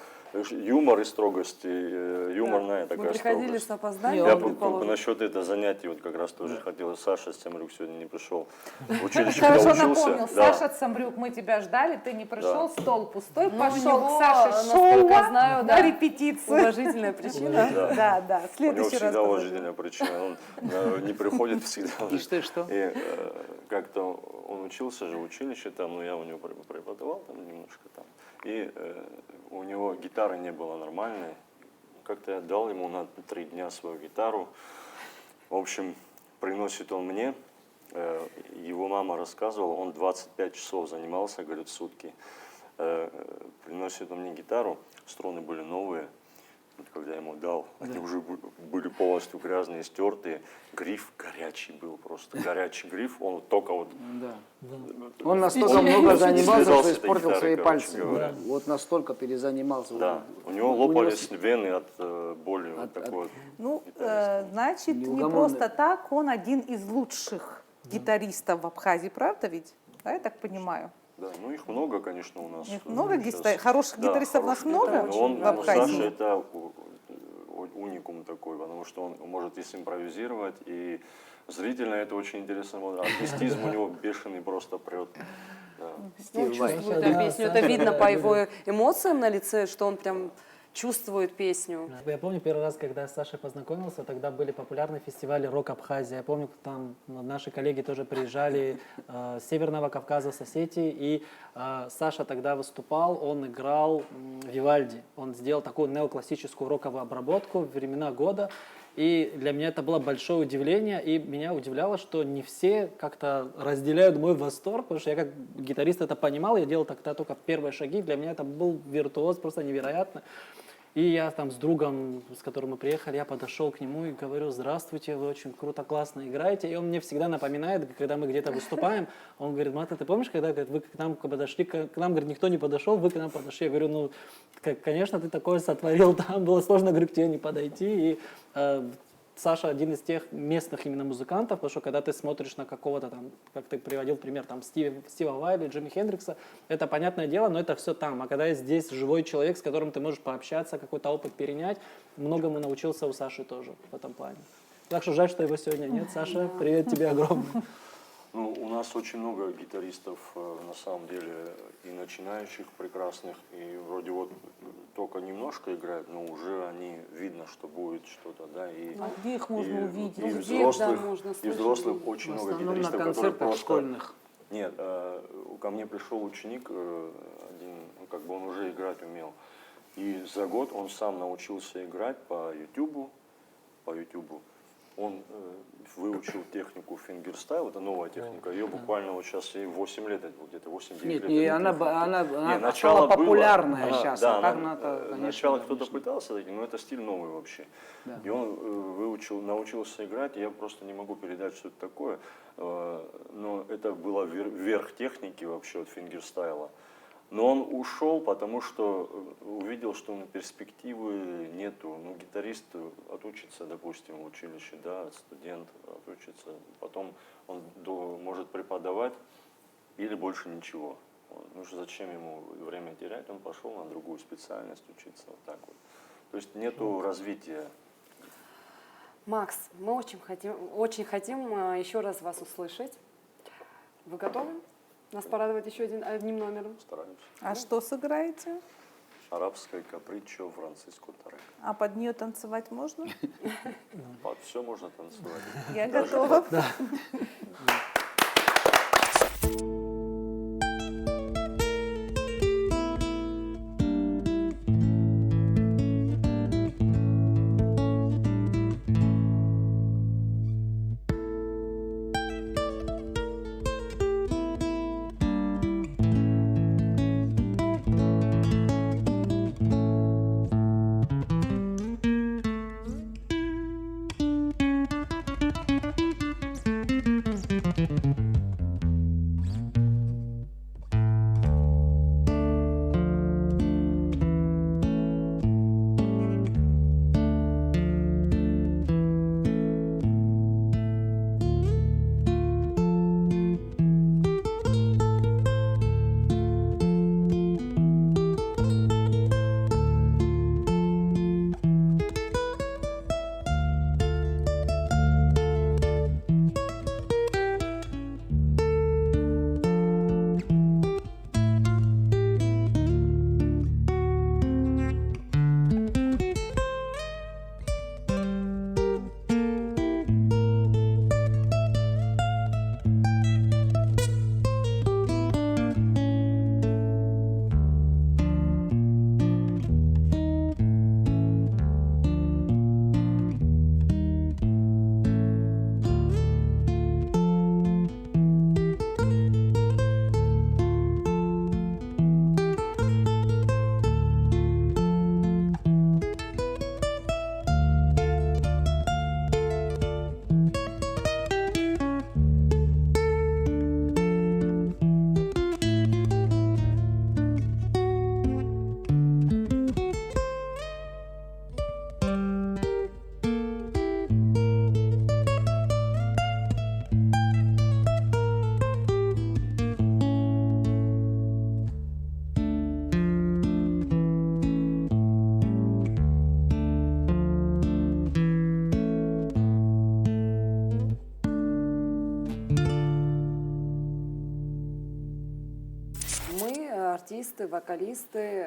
юмор и строгость, юморная мы такая приходили строгость. с опозданием, Я предположим. насчет этого занятия вот как раз тоже хотел. Саша Стемрюк сегодня не пришел. В училище Хорошо когда учился. напомнил, да. Саша Цамбрюк, мы тебя ждали, ты не пришел, Да. стол пустой, Ну, у пошел него, к Саше насколько шоу знаю, на да. репетицию. Уважительная причина. Да, в У него следующий раз. всегда уважительная причина. Он не приходит всегда. И что? И как-то он учился же в училище там, но я у него преподавал там немножко там. И у него гитары не было нормальной. Как-то я дал ему на 3 дня свою гитару. В общем, приносит он мне. Его мама рассказывала, он 25 часов занимался, говорит, в сутки. Приносит он мне гитару, струны были новые. Вот когда я ему дал, они уже были полностью грязные, стертые. Гриф горячий был просто, горячий гриф, он только вот... Да. Он настолько много занимался, что связался испортил этой свои гитарой, пальцы. короче говоря. Вот настолько перезанимался. Да, у него лопались вены от боли. Вот такой вот. Ну, значит, не Неугомонный. просто так, он один из лучших гитаристов в Абхазии, правда ведь? Да, я так понимаю. Да, ну их много, конечно, у нас. Их много сейчас. хороших Да, гитаристов у нас хороших много гитаристов. Он, в Абхазии? Саша это уникум такой, потому что он может и симпровизировать, и зрительно это очень интересно. Артистизм у него бешеный просто прет. Да. Он чувствует эту песню. Это видно по его эмоциям на лице, что он прям чувствует песню. Я помню первый раз, когда я с Сашей познакомился, тогда были популярны фестивали «Рок Абхазия». Я помню, там наши коллеги тоже приезжали с Северного Кавказа, с Осетии, и Саша тогда выступал, он играл Вивальди. Он сделал такую неоклассическую роковую обработку в времена года, и для меня это было большое удивление, и меня удивляло, что не все как-то разделяют мой восторг, потому что я как гитарист это понимал, я делал тогда только первые шаги, для меня это был виртуоз просто невероятно. И я там с другом, с которым мы приехали, я подошел к нему и говорю: здравствуйте, вы очень круто, классно играете. И он мне всегда напоминает, когда мы где-то выступаем, он говорит: Мата, ты помнишь, когда говорит, вы к нам подошли, к нам, говорит, никто не подошел, вы к нам подошли. Я говорю: ну, конечно, ты такое сотворил, там было сложно, говорю, к тебе не подойти. И Саша один из тех местных именно музыкантов, потому что когда ты смотришь на какого-то там, как ты приводил пример, там Стива Вай или Джимми Хендрикса, это понятное дело, но это все там. А когда есть здесь живой человек, с которым ты можешь пообщаться, какой-то опыт перенять, многому научился у Саши тоже в этом плане. Так что жаль, что его сегодня нет. Саша, привет тебе огромный. Ну, у нас очень много гитаристов, на самом деле, и начинающих прекрасных, и вроде вот только немножко играют, но уже они, видно, что будет что-то, да, и... А где их можно увидеть? И Ну, где, взрослых, да, можно и слышать? взрослых очень В много основном на гитаристов, которые концертах просто... школьных. Нет, ко мне пришел ученик, один, ну, как бы он уже играть умел, и за год он сам научился играть по YouTube. Он выучил технику фингерстайл, это новая техника, ее буквально вот сейчас ей 8 лет, где-то 8-9 Нет, лет. не, этой она технике. стала было, популярная она- сейчас, да, а так она- она-то, конечно, Сначала да, кто-то конечно. пытался таким, но это стиль новый вообще. Да. И он научился играть, я просто не могу передать, что это такое, но это было верх техники вообще от фингерстайла. Но он ушел, потому что увидел, что перспективы нету. Ну, гитарист отучится, допустим, в училище, да, студент отучится, потом он может преподавать или больше ничего. Ну, зачем ему время терять? Он пошел на другую специальность учиться, вот так вот. То есть нету развития. Макс, мы очень хотим еще раз вас услышать. Вы готовы нас порадовать еще одним номером? Стараемся. А что сыграете? Арабское капричо Франциско Тарек. А под нее танцевать можно? Под все можно танцевать. Я готова. артисты, вокалисты,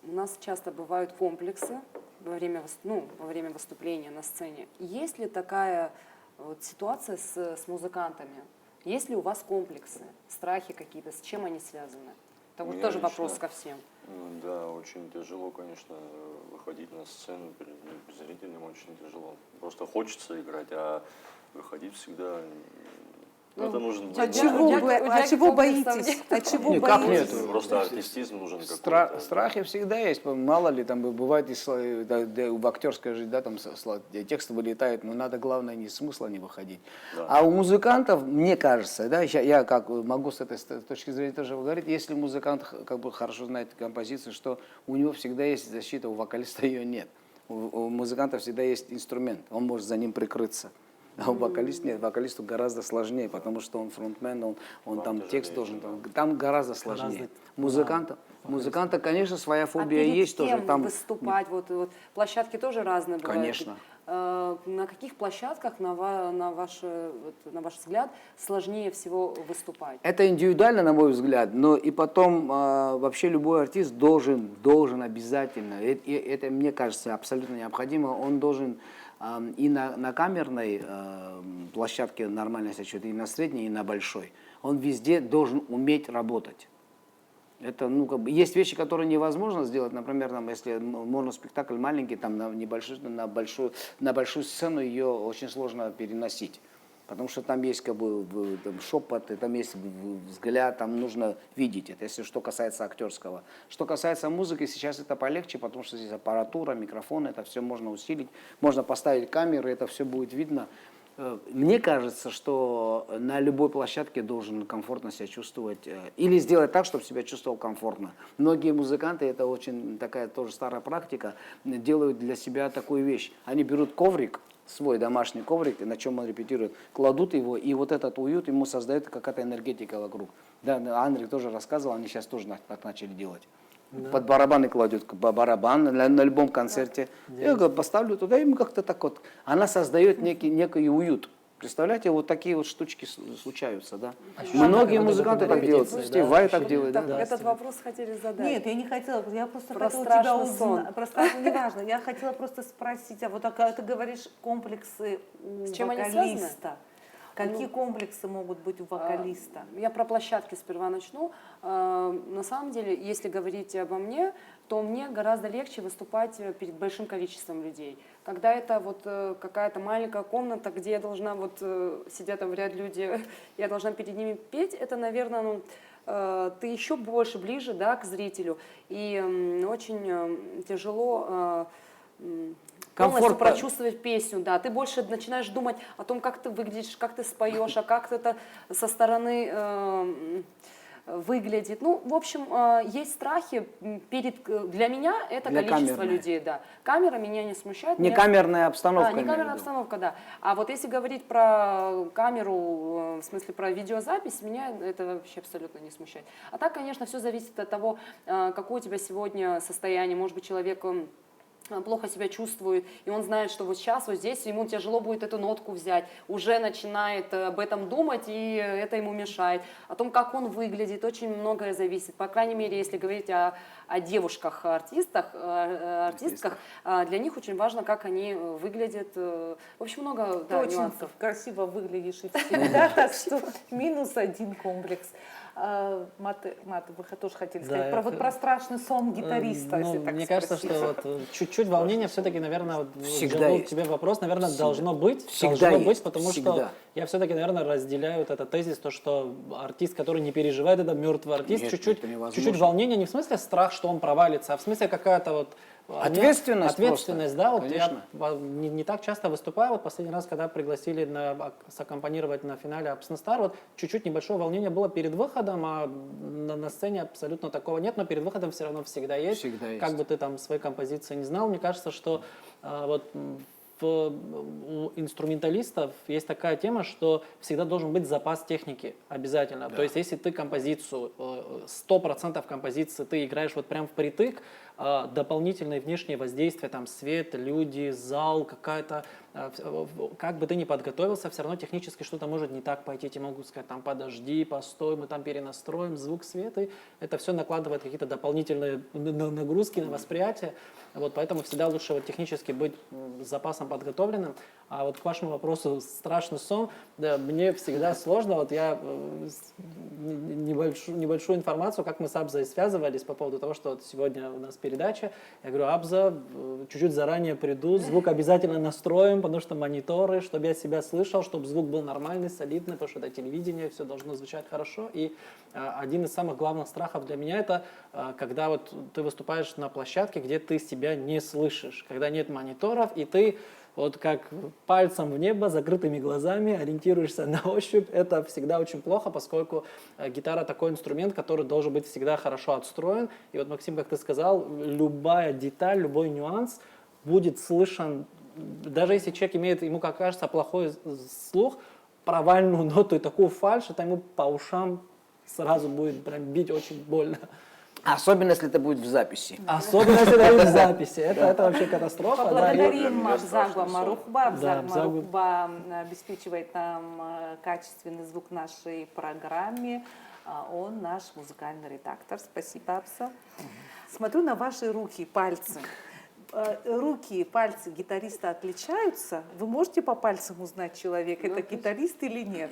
у нас часто бывают комплексы во время, во время выступления на сцене. Есть ли такая вот ситуация с музыкантами? Есть ли у вас комплексы, страхи какие-то, с чем они связаны? Это вот Я тоже лично, вопрос ко всем. Да, очень тяжело, конечно, выходить на сцену перед зрителем, очень тяжело. Просто хочется играть, а выходить всегда... это нужно быть. От чего боитесь? От чего Никак боитесь? нет. Просто артистизм нужен какой-то. Страхи всегда есть, мало ли, там бывает, в актерской жизни, да, там тексты вылетают, но надо, главное, не смысла не выходить. Да. А у музыкантов, мне кажется, да, я как могу с этой точки зрения тоже говорить, если музыкант как бы хорошо знает композицию, что у него всегда есть защита, у вокалиста ее нет. У музыканта всегда есть инструмент, он может за ним прикрыться. А у вокалиста нет, вокалисту гораздо сложнее, потому что он фронтмен, он там текст должен, там гораздо сложнее. Музыканта, конечно, своя фобия перед есть кем тоже. Там выступать? Вот площадки тоже разные бывают. Конечно. На каких площадках, на ваш взгляд, сложнее всего выступать? это индивидуально, на мой взгляд, но и потом вообще любой артист должен обязательно, это мне кажется абсолютно необходимо, он должен и на камерной площадке нормально себя чувствовать, и на средней, и на большой. Он везде должен уметь работать. Это, есть вещи, которые невозможно сделать. Например, там, если моноспектакль маленький, там, на большую сцену ее очень сложно переносить. Потому что там есть как бы там, шепот, там есть взгляд, там нужно видеть это, если что касается актерского. Что касается музыки, сейчас это полегче, потому что здесь аппаратура, микрофон, это все можно усилить, можно поставить камеры, это все будет видно. Мне кажется, что на любой площадке должен комфортно себя чувствовать или сделать так, чтобы себя чувствовал комфортно. Многие музыканты, это очень такая тоже старая практика, делают для себя такую вещь. Они берут коврик, свой домашний коврик, на чем он репетирует, кладут его, и вот этот уют ему создает какая-то энергетика вокруг. Да, Андрей тоже рассказывал, они сейчас тоже так начали делать. Да. Под барабаны кладет барабан на любом концерте. Я говорю, поставлю туда, им как-то так вот. Она создает некий уют. Представляете, вот такие вот штучки случаются, да? Многие музыканты так делают. Стив Vai так делает, да? Этот вопрос хотели задать. Нет, я не хотела, я просто Про хотела тебя страшный сон. узнать. Про страшный неважно. Я хотела просто спросить, а вот ты говоришь комплексы у С чем они связаны? вокалиста. Какие комплексы могут быть у вокалиста? Я про площадки сперва начну. На самом деле, если говорить обо мне, то мне гораздо легче выступать перед большим количеством людей. Когда это вот какая-то маленькая комната, где я должна, сидят там в ряд люди, я должна перед ними петь, это, наверное, ты еще больше ближе, да, к зрителю. И очень тяжело полностью прочувствовать песню, да, ты больше начинаешь думать о том, как ты выглядишь, как ты споешь, а как это со стороны выглядит. Ну, в общем, есть страхи для меня это для количество камерной. людей, да. Камера меня не смущает. Не камерная обстановка. Да, не камерная обстановка, да. А вот если говорить про камеру, в смысле про видеозапись, меня это вообще абсолютно не смущает. А так, конечно, все зависит от того, какое у тебя сегодня состояние. Может быть, человек плохо себя чувствует, и он знает, что вот сейчас, вот здесь ему тяжело будет эту нотку взять, уже начинает об этом думать, и это ему мешает. О том, как он выглядит, очень многое зависит. По крайней мере, если говорить о девушках-артистках, для них очень важно, как они выглядят. В общем, много Ты очень нюансов. красиво выглядишь и всегда, так что -1 комплекс. Мат, вы тоже хотели сказать про страшный сон гитариста, если так мне кажется, спросить. что вот чуть-чуть волнения все-таки, наверное, Всегда есть. тебе вопрос, наверное, должно быть, потому что я все-таки, наверное, разделяю вот этот тезис, то, что артист, который не переживает, это мертвый артист, Нет, чуть-чуть волнения, не в смысле страх, что он провалится, а в смысле какая-то вот ответственность, да, вот конечно. я не так часто выступаю, вот последний раз, когда пригласили саккомпанировать на финале Ups and Star, вот чуть-чуть небольшое волнение было перед выходом, а на сцене абсолютно такого нет, но перед выходом все равно всегда есть. Как бы ты там свои композиции не знал, мне кажется, что у инструменталистов есть такая тема, что всегда должен быть запас техники обязательно. Да. То есть, если ты композицию, 100% композиции ты играешь вот прям впритык, дополнительные внешние воздействия, там свет, люди, зал, какая-то, как бы ты ни подготовился, все равно технически что-то может не так пойти. Тебе могут сказать, там, подожди, постой, мы там перенастроим звук, свет, и это все накладывает какие-то дополнительные нагрузки на восприятие. Вот, поэтому всегда лучше вот технически быть с запасом подготовленным. А вот к вашему вопросу, страшный сон, да, мне всегда сложно. Вот я небольшую информацию, как мы с Абзой связывались по поводу того, что вот сегодня у нас передача. Я говорю, Абза, чуть-чуть заранее приду, звук обязательно настроим, потому что мониторы, чтобы я себя слышал, чтобы звук был нормальный, солидный, потому что это телевидение, все должно звучать хорошо. И один из самых главных страхов для меня это, когда вот ты выступаешь на площадке, где ты себя не слышишь, когда нет мониторов, и ты вот как пальцем в небо, закрытыми глазами, ориентируешься на ощупь. Это всегда очень плохо, поскольку гитара такой инструмент, который должен быть всегда хорошо отстроен. И вот, Максим, как ты сказал, любая деталь, любой нюанс будет слышен, даже если человек имеет, ему, как кажется, плохой слух, провальную ноту и такую фальшь, это ему по ушам сразу будет прям бить очень больно. Особенно, если это будет в записи. Особенно, если это будет в записи. Это вообще катастрофа. Поблагодарим Абзагу Марухба. Да, Абзаг Марухба обеспечивает нам качественный звук нашей программе. Он наш музыкальный редактор. Спасибо, Абса. Смотрю на ваши руки, пальцы. Руки и пальцы гитариста отличаются? Вы можете по пальцам узнать человека, это гитарист или нет?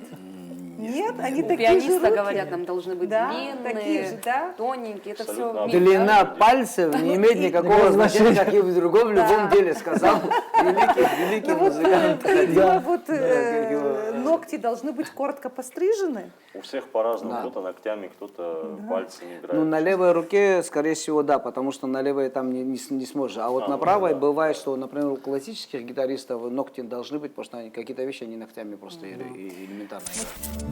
Нет, они такие же Пианиста, руки. говорят, нам должны быть Да, длинные, такие же, да? тоненькие. Это Абсолютно. все Длина пальцев не имеет никакого значения, как и в другом любом деле, сказал великий музыкант. Видимо, вот ногти должны быть коротко пострижены. У всех по-разному, Да. кто-то ногтями, кто-то пальцами играет. Ну, на левой руке, скорее всего, да, потому что на левой там не сможешь. А вот на правой бывает, что, например, у классических гитаристов ногти должны быть, потому что они какие-то вещи они ногтями просто элементарно играют.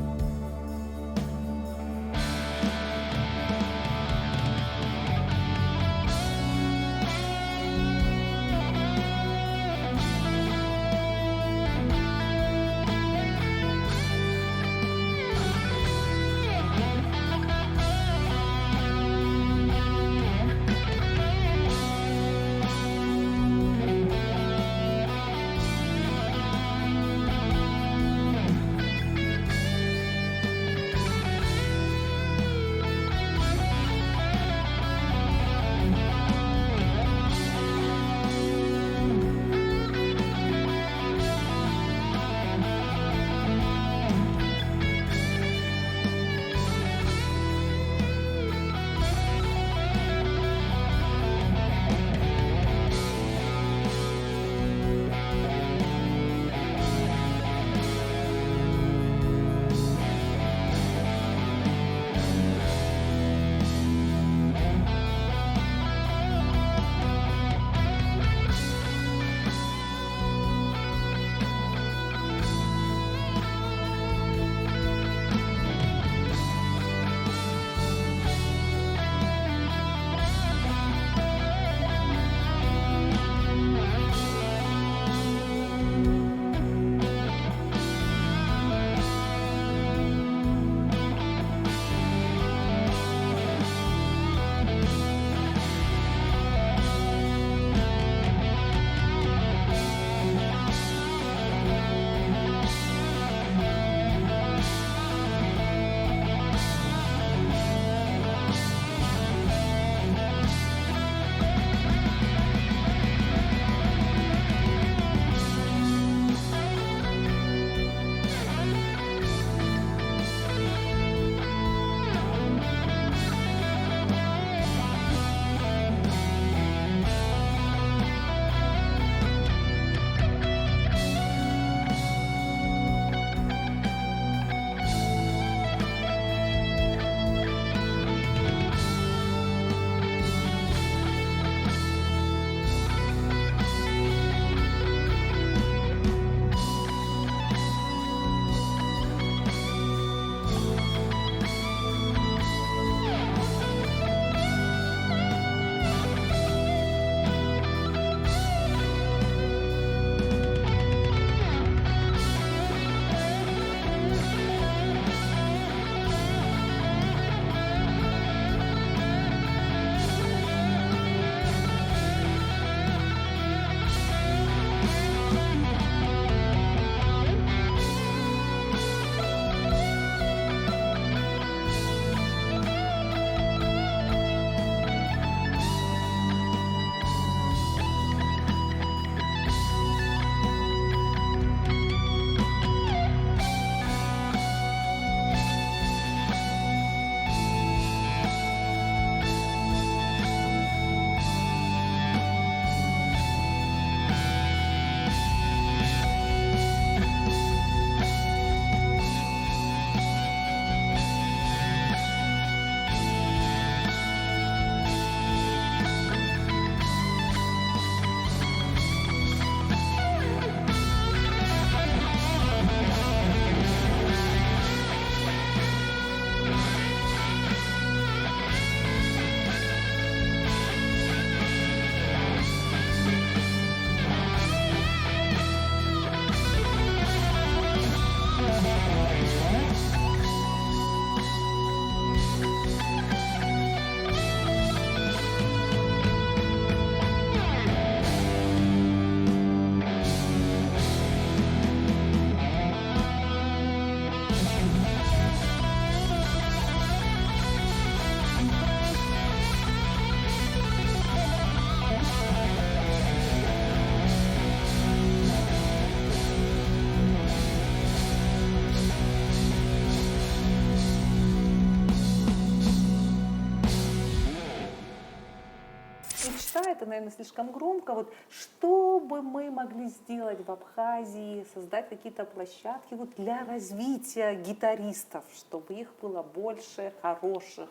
это, наверное, слишком громко. Вот что бы мы могли сделать в Абхазии, создать какие-то площадки вот для развития гитаристов, чтобы их было больше хороших,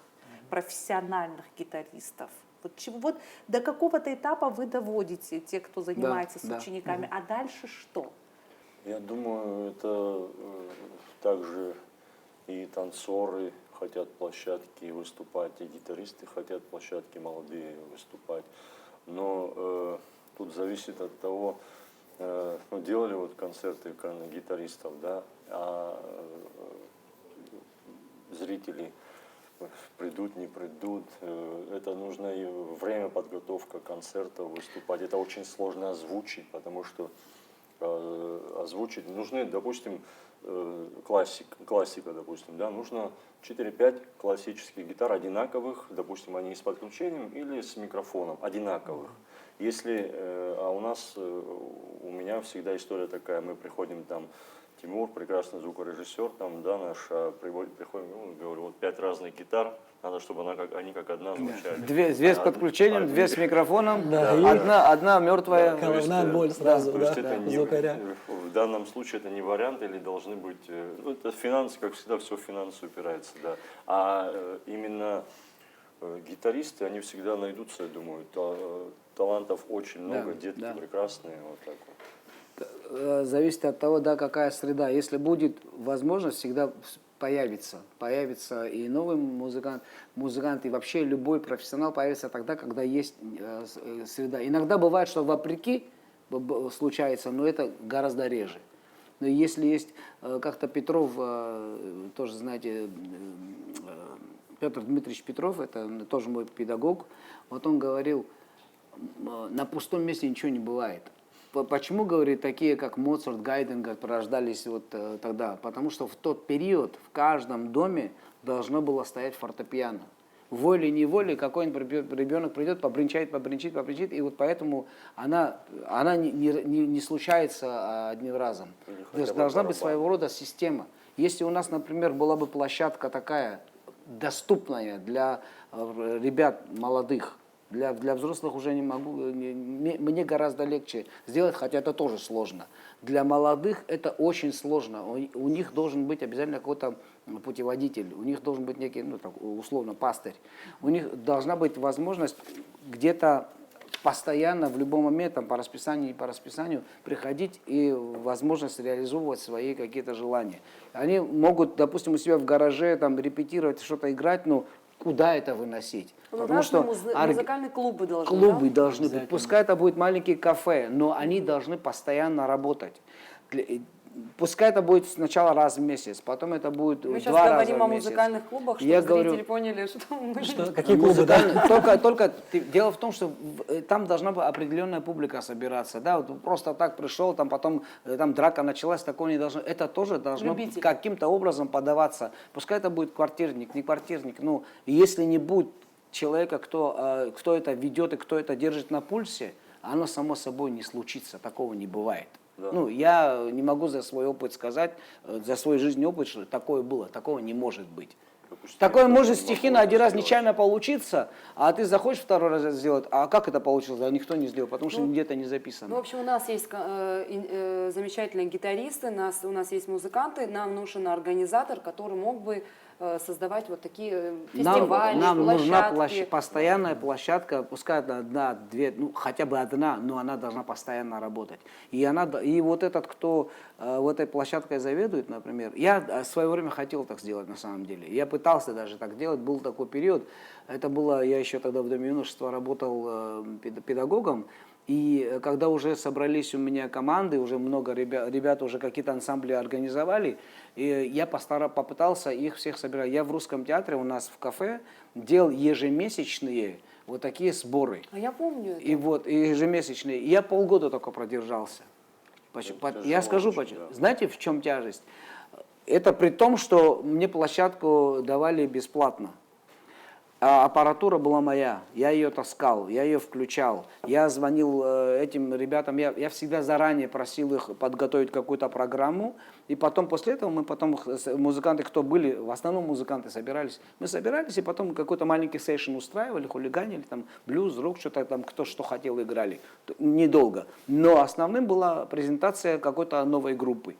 профессиональных гитаристов? Вот до какого-то этапа вы доводите, те, кто занимается с учениками, а дальше что? Я думаю, это также и танцоры хотят площадки выступать, и гитаристы хотят площадки молодые выступать. Но тут зависит от того, ну, делали вот концерты гитаристов, да, а зрители придут, не придут. Это нужно и время подготовка концертов, выступать. Это очень сложно озвучить, потому что озвучить нужны, допустим, классика, допустим, да, нужно 4-5 классических гитар одинаковых, допустим, они с подключением или с микрофоном одинаковых. Если, а у нас, у меня всегда история такая, мы приходим там, Тимур, прекрасный звукорежиссер, там, да, наш, приходим, ну, говорю, вот 5 разных гитар, надо, чтобы они как одна звучали. Две с подключением, две с микрофоном, Да, одна мертвая. Головная боль сразу, То да, есть это не, звукаря. в данном случае это не вариант, или должны быть, ну, это финансы, как всегда, все в финансы упирается, да. А именно гитаристы, они всегда найдутся, я думаю, талантов очень много, детки прекрасные, вот так вот. Зависит от того, да, какая среда. Если будет возможность, всегда появится и новый музыкант, и вообще любой профессионал появится тогда, когда есть среда. Иногда бывает, что вопреки случается, но это гораздо реже. Но если есть как-то Петров, тоже знаете, Петр Дмитриевич Петров, это тоже мой педагог, вот он говорил, на пустом месте ничего не бывает. Почему, говорит, такие, как Моцарт, Гайден, порождались вот тогда? Потому что в тот период в каждом доме должно было стоять фортепиано. Волей-неволей какой-нибудь ребенок придет, побринчает, и вот поэтому она не случается одним разом. То есть должна быть своего рода система. Если у нас, например, была бы площадка такая, доступная для ребят молодых, для взрослых уже не могу, мне гораздо легче сделать, хотя это тоже сложно. Для молодых это очень сложно. У них должен быть обязательно какой-то путеводитель, у них должен быть некий, ну, так, условно, пастырь. У них должна быть возможность где-то постоянно, в любой момент, там, по расписанию и по расписанию, приходить и возможность реализовывать свои какие-то желания. Они могут, допустим, у себя в гараже там, репетировать, что-то играть, но куда это выносить? Потому что музыкальные клубы должны, клубы должны быть. Пускай это будет маленькие кафе, но они должны постоянно работать. Пускай это будет сначала раз в месяц, потом это будет 2 раза в месяц. Мы сейчас говорим о музыкальных клубах, чтобы зрители поняли, что мы... Какие клубы, да? Только дело в том, что там должна быть определенная публика собираться. Да? Вот просто так пришел, там потом там драка началась, такого не должно. Это тоже должно каким-то образом подаваться. Пускай это будет квартирник, не квартирник. Ну, если не будет человека, кто это ведет и кто это держит на пульсе, оно само собой не случится. Такого не бывает. Да. Ну, я не могу за свой опыт сказать, за свой жизненный опыт, что такое было, такого не может быть. Допустим, такое может стихийно один раз нечаянно получиться, а ты захочешь второй раз сделать, а как это получилось? А никто не сделал, потому что где-то не записано. Ну, в общем, у нас есть замечательные гитаристы, у нас есть музыканты, нам нужен организатор, который мог бы создавать вот такие фестивали, нам нужна площадки. Постоянная площадка, пускай одна, две, ну хотя бы одна, но она должна постоянно работать. И вот этот, кто вот этой площадкой заведует, например, я в свое время хотел так сделать на самом деле. Я пытался даже так делать, был такой период, это было, я еще тогда в Доме юношества работал педагогом, и когда уже собрались у меня команды, уже много ребят уже какие-то ансамбли организовали, и я попытался их всех собирать. Я в Русском театре у нас в кафе делал ежемесячные вот такие сборы. А я помню это. И вот ежемесячные. И я полгода только продержался. Я скажу почему. Да. Знаете, в чем тяжесть? Это при том, что мне площадку давали бесплатно. А аппаратура была моя, я ее таскал, я ее включал, я звонил этим ребятам, я всегда заранее просил их подготовить какую-то программу, и потом после этого музыканты, кто были, в основном музыканты собирались, мы собирались и потом какой-то маленький сейшн устраивали, хулиганили, там блюз, рок, что-то там, кто что хотел, играли, недолго, но основным была презентация какой-то новой группы.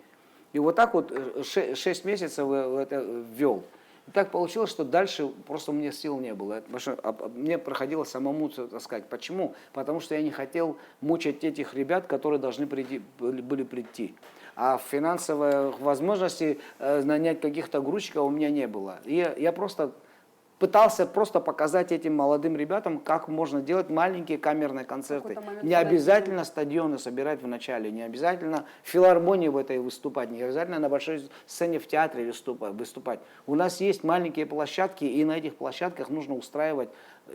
И вот так вот 6 месяцев это ввел. И так получилось, что дальше просто у меня сил не было. Потому что мне проходилось самому, так сказать. Почему? Потому что я не хотел мучать этих ребят, которые должны были прийти. А финансовой возможности нанять каких-то грузчиков у меня не было. И я просто пытался просто показать этим молодым ребятам, как можно делать маленькие камерные концерты. Не обязательно стадионы собирать в начале, не обязательно в филармонии в этой выступать, не обязательно на большой сцене в театре выступать. У нас есть маленькие площадки, и на этих площадках нужно устраивать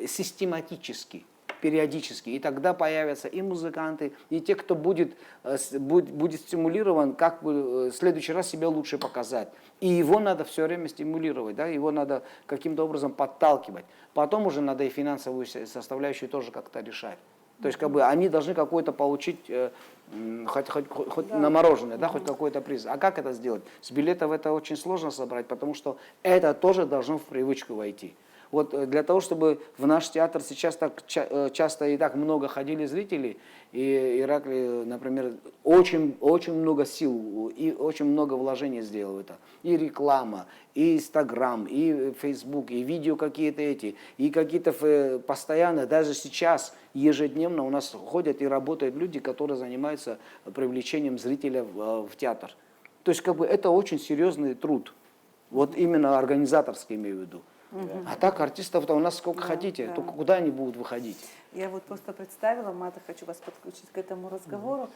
систематически, периодически. И тогда появятся и музыканты, и те, кто будет стимулирован, как бы в следующий раз себя лучше показать. И его надо все время стимулировать, да? Его надо каким-то образом подталкивать. Потом уже надо и финансовую составляющую тоже как-то решать. То есть как бы они должны какой-то получить, хоть на мороженое, да, хоть какой-то приз. А как это сделать? С билетов это очень сложно собрать, потому что это тоже должно в привычку войти. Вот для того, чтобы в наш театр сейчас так часто и так много ходили зрителей, и Ираклий, например, очень много сил и очень много вложений сделал в это. И реклама, и Инстаграм, и Фейсбук, и видео какие-то и какие-то постоянно, даже сейчас, ежедневно у нас ходят и работают люди, которые занимаются привлечением зрителя в театр. То есть как бы это очень серьезный труд, вот именно организаторский имею в виду. А так артистов-то у нас сколько хотите, только куда они будут выходить? Я вот просто представила, Мата, хочу вас подключить к этому разговору.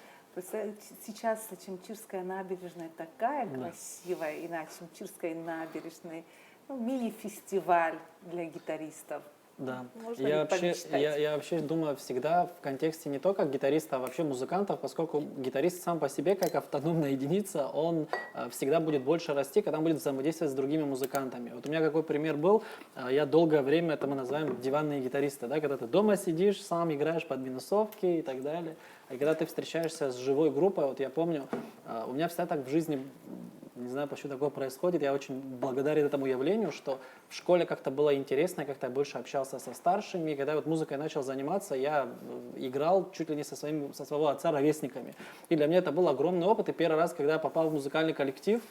Сейчас Чемчирская набережная такая красивая, и на Чемчирской набережной мини-фестиваль для гитаристов. Да, Можно я вообще думаю всегда в контексте не только гитариста, а вообще музыкантов, поскольку гитарист сам по себе, как автономная единица, он всегда будет больше расти, когда он будет взаимодействовать с другими музыкантами. Вот у меня какой пример был, я долгое время, это мы называем диванные гитаристы, да, когда ты дома сидишь, сам играешь под минусовки и так далее, и когда ты встречаешься с живой группой, вот я помню, у меня всегда так в жизни, не знаю, почему такое происходит, я очень благодарен этому явлению, что в школе как-то было интересно, как-то я больше общался со старшими, и когда вот музыкой начал заниматься, я играл чуть ли не со своего отца ровесниками. И для меня это был огромный опыт, и первый раз, когда я попал в музыкальный коллектив,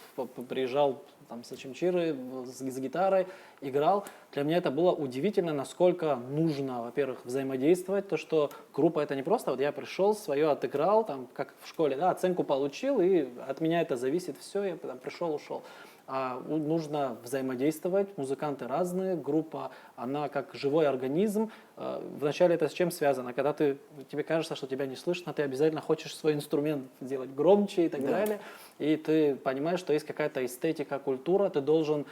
приезжал там с Чемчиры, с гитарой, играл, для меня это было удивительно, насколько нужно, во-первых, взаимодействовать, то, что группа это не просто, вот я пришел, свое отыграл, там, как в школе, да, оценку получил, и от меня это зависит, все, я там пришел, ушел. Нужно взаимодействовать, музыканты разные, группа, она как живой организм. Вначале это с чем связано? Когда тебе кажется, что тебя не слышно, ты обязательно хочешь свой инструмент сделать громче и так далее. И ты понимаешь, что есть какая-то эстетика, культура, ты должен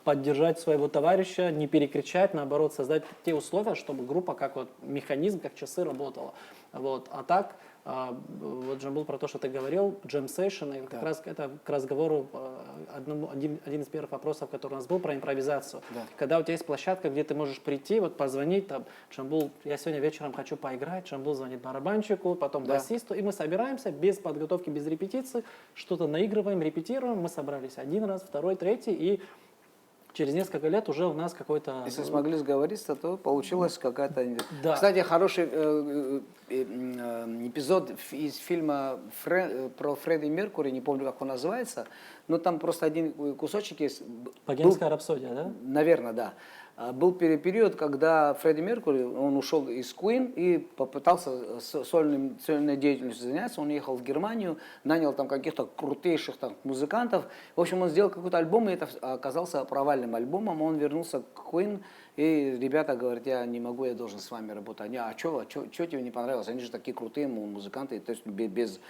поддержать своего товарища, не перекричать, наоборот, создать те условия, чтобы группа как вот механизм, как часы работала. Вот. А так, вот Джамбул про то, что ты говорил, джем сейшн, и как раз это к разговору один из первых вопросов, который у нас был про импровизацию. Да. Когда у тебя есть площадка, где ты можешь прийти, вот позвонить, там, Джамбул, я сегодня вечером хочу поиграть, Джамбул звонит барабанщику, потом басисту, и мы собираемся без подготовки, без репетиции, что-то наигрываем, репетируем, мы собрались один раз, второй, третий, и через несколько лет уже у нас какой-то... Если смогли сговориться, то получилась какая-то... Да. Кстати, хороший эпизод из фильма про Фредди Меркьюри, не помню, как он называется, но там просто один кусочек есть. Богемская рапсодия, да? Наверное, да. Был период, когда Фредди Меркьюри, он ушел из Queen и попытался сольной деятельностью заняться. Он ехал в Германию, нанял там каких-то крутейших там музыкантов. В общем, он сделал какой-то альбом, и это оказался провальным альбомом. Он вернулся к Queen, и ребята говорят, я не могу, я должен с вами работать. Они, а что тебе не понравилось? Они же такие крутые музыканты, то есть без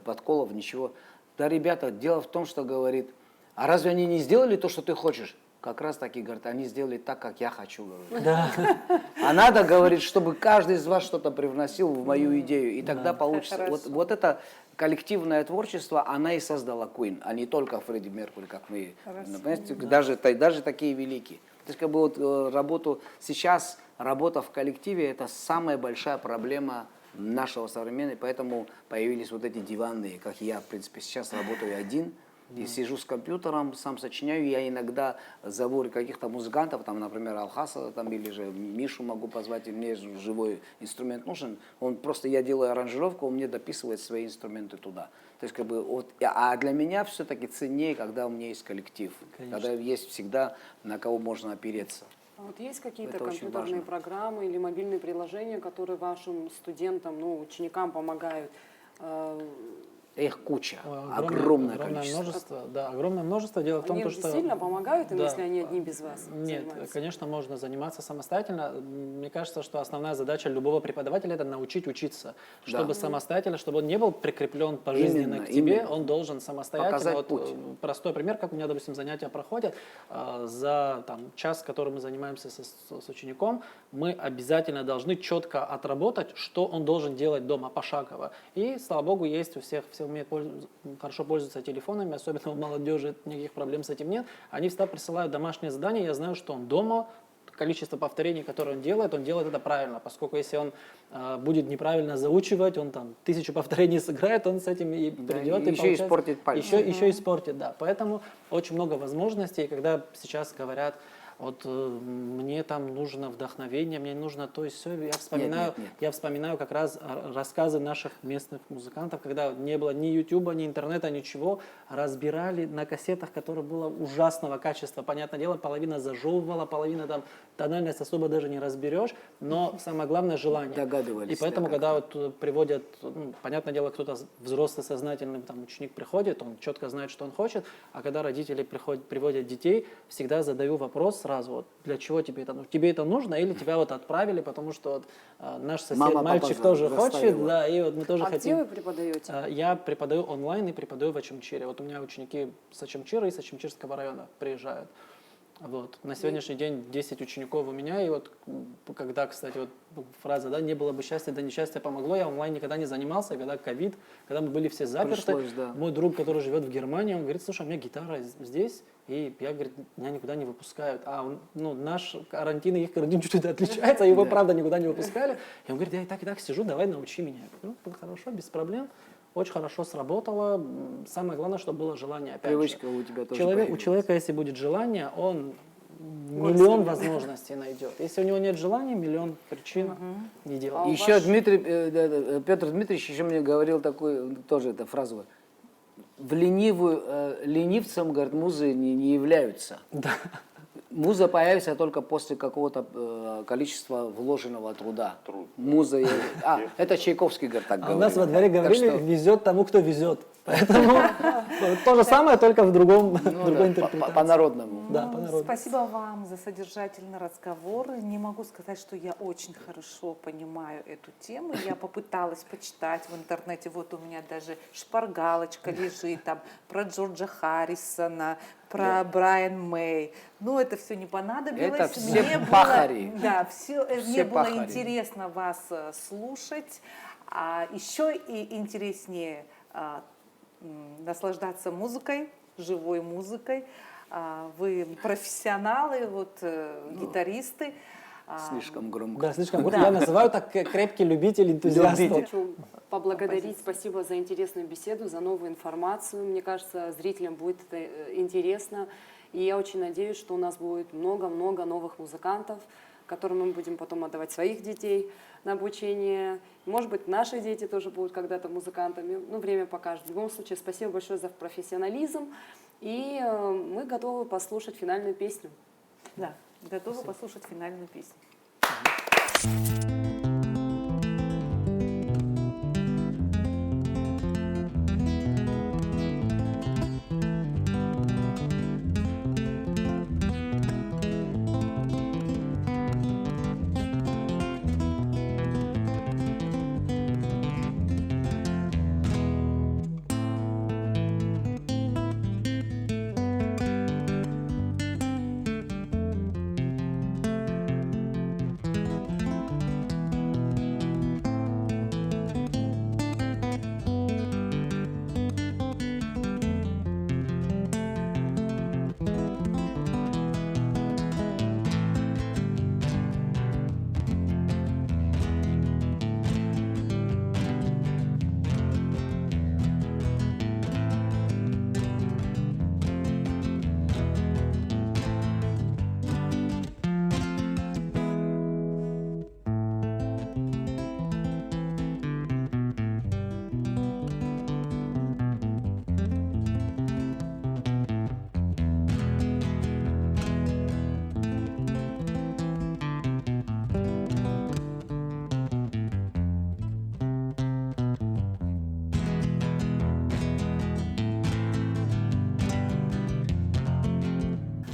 подколов, ничего. Да, ребята, дело в том, что, говорит, а разве они не сделали то, что ты хочешь? Как раз таки, говорит, они сделали так, как я хочу, говорит. Да. А надо, говорит, чтобы каждый из вас что-то привносил в мою идею, и тогда получится. Вот это коллективное творчество, она и создала Queen, а не только Фредди Меркьюри, как мы. Даже такие великие. То есть, как бы вот работа в коллективе – это самая большая проблема нашего современного, поэтому появились вот эти диванные, как я, в принципе, сейчас работаю один, и сижу с компьютером, сам сочиняю, я иногда зову каких-то музыкантов, там, например, Алхаса, там, или же Мишу могу позвать, и мне живой инструмент нужен, я делаю аранжировку, он мне дописывает свои инструменты туда. То есть, как бы, вот, а для меня все-таки ценнее, когда у меня есть коллектив, когда есть всегда на кого можно опереться. А вот есть какие-то Это очень компьютерные важно. программы или мобильные приложения, которые вашим студентам, ученикам помогают? Их куча, Огромное количество. множество, да, огромное множество. Дело в том, Они что... действительно помогают им, Да. если они одни без вас Нет, занимаются? конечно, можно заниматься самостоятельно. Мне кажется, что основная задача любого преподавателя – это научить учиться, чтобы самостоятельно, чтобы он не был прикреплен пожизненно Именно, к тебе, именно. он должен самостоятельно. Показать Вот, путь. простой пример, как у меня, допустим, занятия проходят, за час, который мы занимаемся с учеником, мы обязательно должны четко отработать, что он должен делать дома пошагово. И, слава богу, есть у всех, все умеют хорошо пользоваться телефонами, особенно у молодежи никаких проблем с этим нет. Они всегда присылают домашнее задание, я знаю, что он дома, количество повторений, которые он делает это правильно, поскольку если он будет неправильно заучивать, он там 1000 повторений сыграет, он с этим и придет. и еще испортит пальцы. Еще испортит, да. Поэтому очень много возможностей, когда сейчас говорят, вот мне там нужно вдохновение, мне нужно то и все. Нет. Я вспоминаю как раз рассказы наших местных музыкантов, когда не было ни ютуба, ни интернета, ничего, разбирали на кассетах, которые было ужасного качества. Понятное дело, половина зажевывала, половина там тональность особо даже не разберешь, но самое главное желание. Догадывались. И поэтому, да, когда вот приводят, понятное дело, кто-то взрослый, сознательный там, ученик приходит, он четко знает, что он хочет, а когда родители приводят детей, всегда задаю вопрос сразу, вот, для чего тебе это нужно? Тебе это нужно или тебя вот отправили, потому что вот, наш сосед, Мама, мальчик папа тоже заставила. хочет, да, и вот мы тоже А хотим. где вы преподаете? Я преподаю онлайн и преподаю в Ачамчире. Вот у меня ученики с Ачамчира и с Ачамчирского района приезжают. Вот. На сегодняшний день 10 учеников у меня, и вот когда, кстати, вот фраза, да, не было бы счастья, да несчастье помогло, я онлайн никогда не занимался, когда ковид, когда мы были все заперты, Пришлось, да. мой друг, который живет в Германии, он говорит, слушай, у меня гитара здесь, и я, говорит, меня никуда не выпускают, наш карантин и их карантин чуть-чуть отличается, его, правда, никуда не выпускали, и он говорит, я и так сижу, давай научи меня. Я говорю, хорошо, без проблем. Очень хорошо сработало. Самое главное, чтобы было желание. Опять Привычка же, у тебя тоже у появилась. человека, если будет желание, он миллион возможностей найдет. Если у него нет желания, миллион причин не делать. Еще Петр Дмитриевич еще мне говорил такую, тоже эту фразу, ленивцам, говорит, музы не являются. Да. Муза появится только после какого-то количества вложенного труда. Муза. Это Чайковский, говорит, так А говорит. у нас во дворе Так говорили, что, везет тому, кто везет. Поэтому то же самое, только в другой интерпретации. по-народному. Да, по-народному. Спасибо вам за содержательный разговор. Не могу сказать, что я очень хорошо понимаю эту тему. Я попыталась почитать в интернете. Вот у меня даже шпаргалочка лежит там про Джорджа Харрисона, про Брайан Мэй. Но это все не понадобилось. Это все Мне пахари. мне было пахари. интересно вас слушать. А еще и интереснее наслаждаться музыкой, живой музыкой. Вы профессионалы, гитаристы. Слишком громко. Да, слишком громко. Я называю так крепкий любитель, энтузиаст. Хочу поблагодарить, спасибо за интересную беседу, за новую информацию. Мне кажется, зрителям будет это интересно. И я очень надеюсь, что у нас будет много-много новых музыкантов, которым мы будем потом отдавать своих детей на обучение. Может быть, наши дети тоже будут когда-то музыкантами. Время покажет. В любом случае, спасибо большое за профессионализм. И мы готовы послушать финальную песню. Да, готовы послушать финальную песню.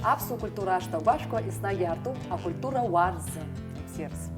Apsu kultūra aš tau baško, isna gertų, a kultūra warz. Apsiers.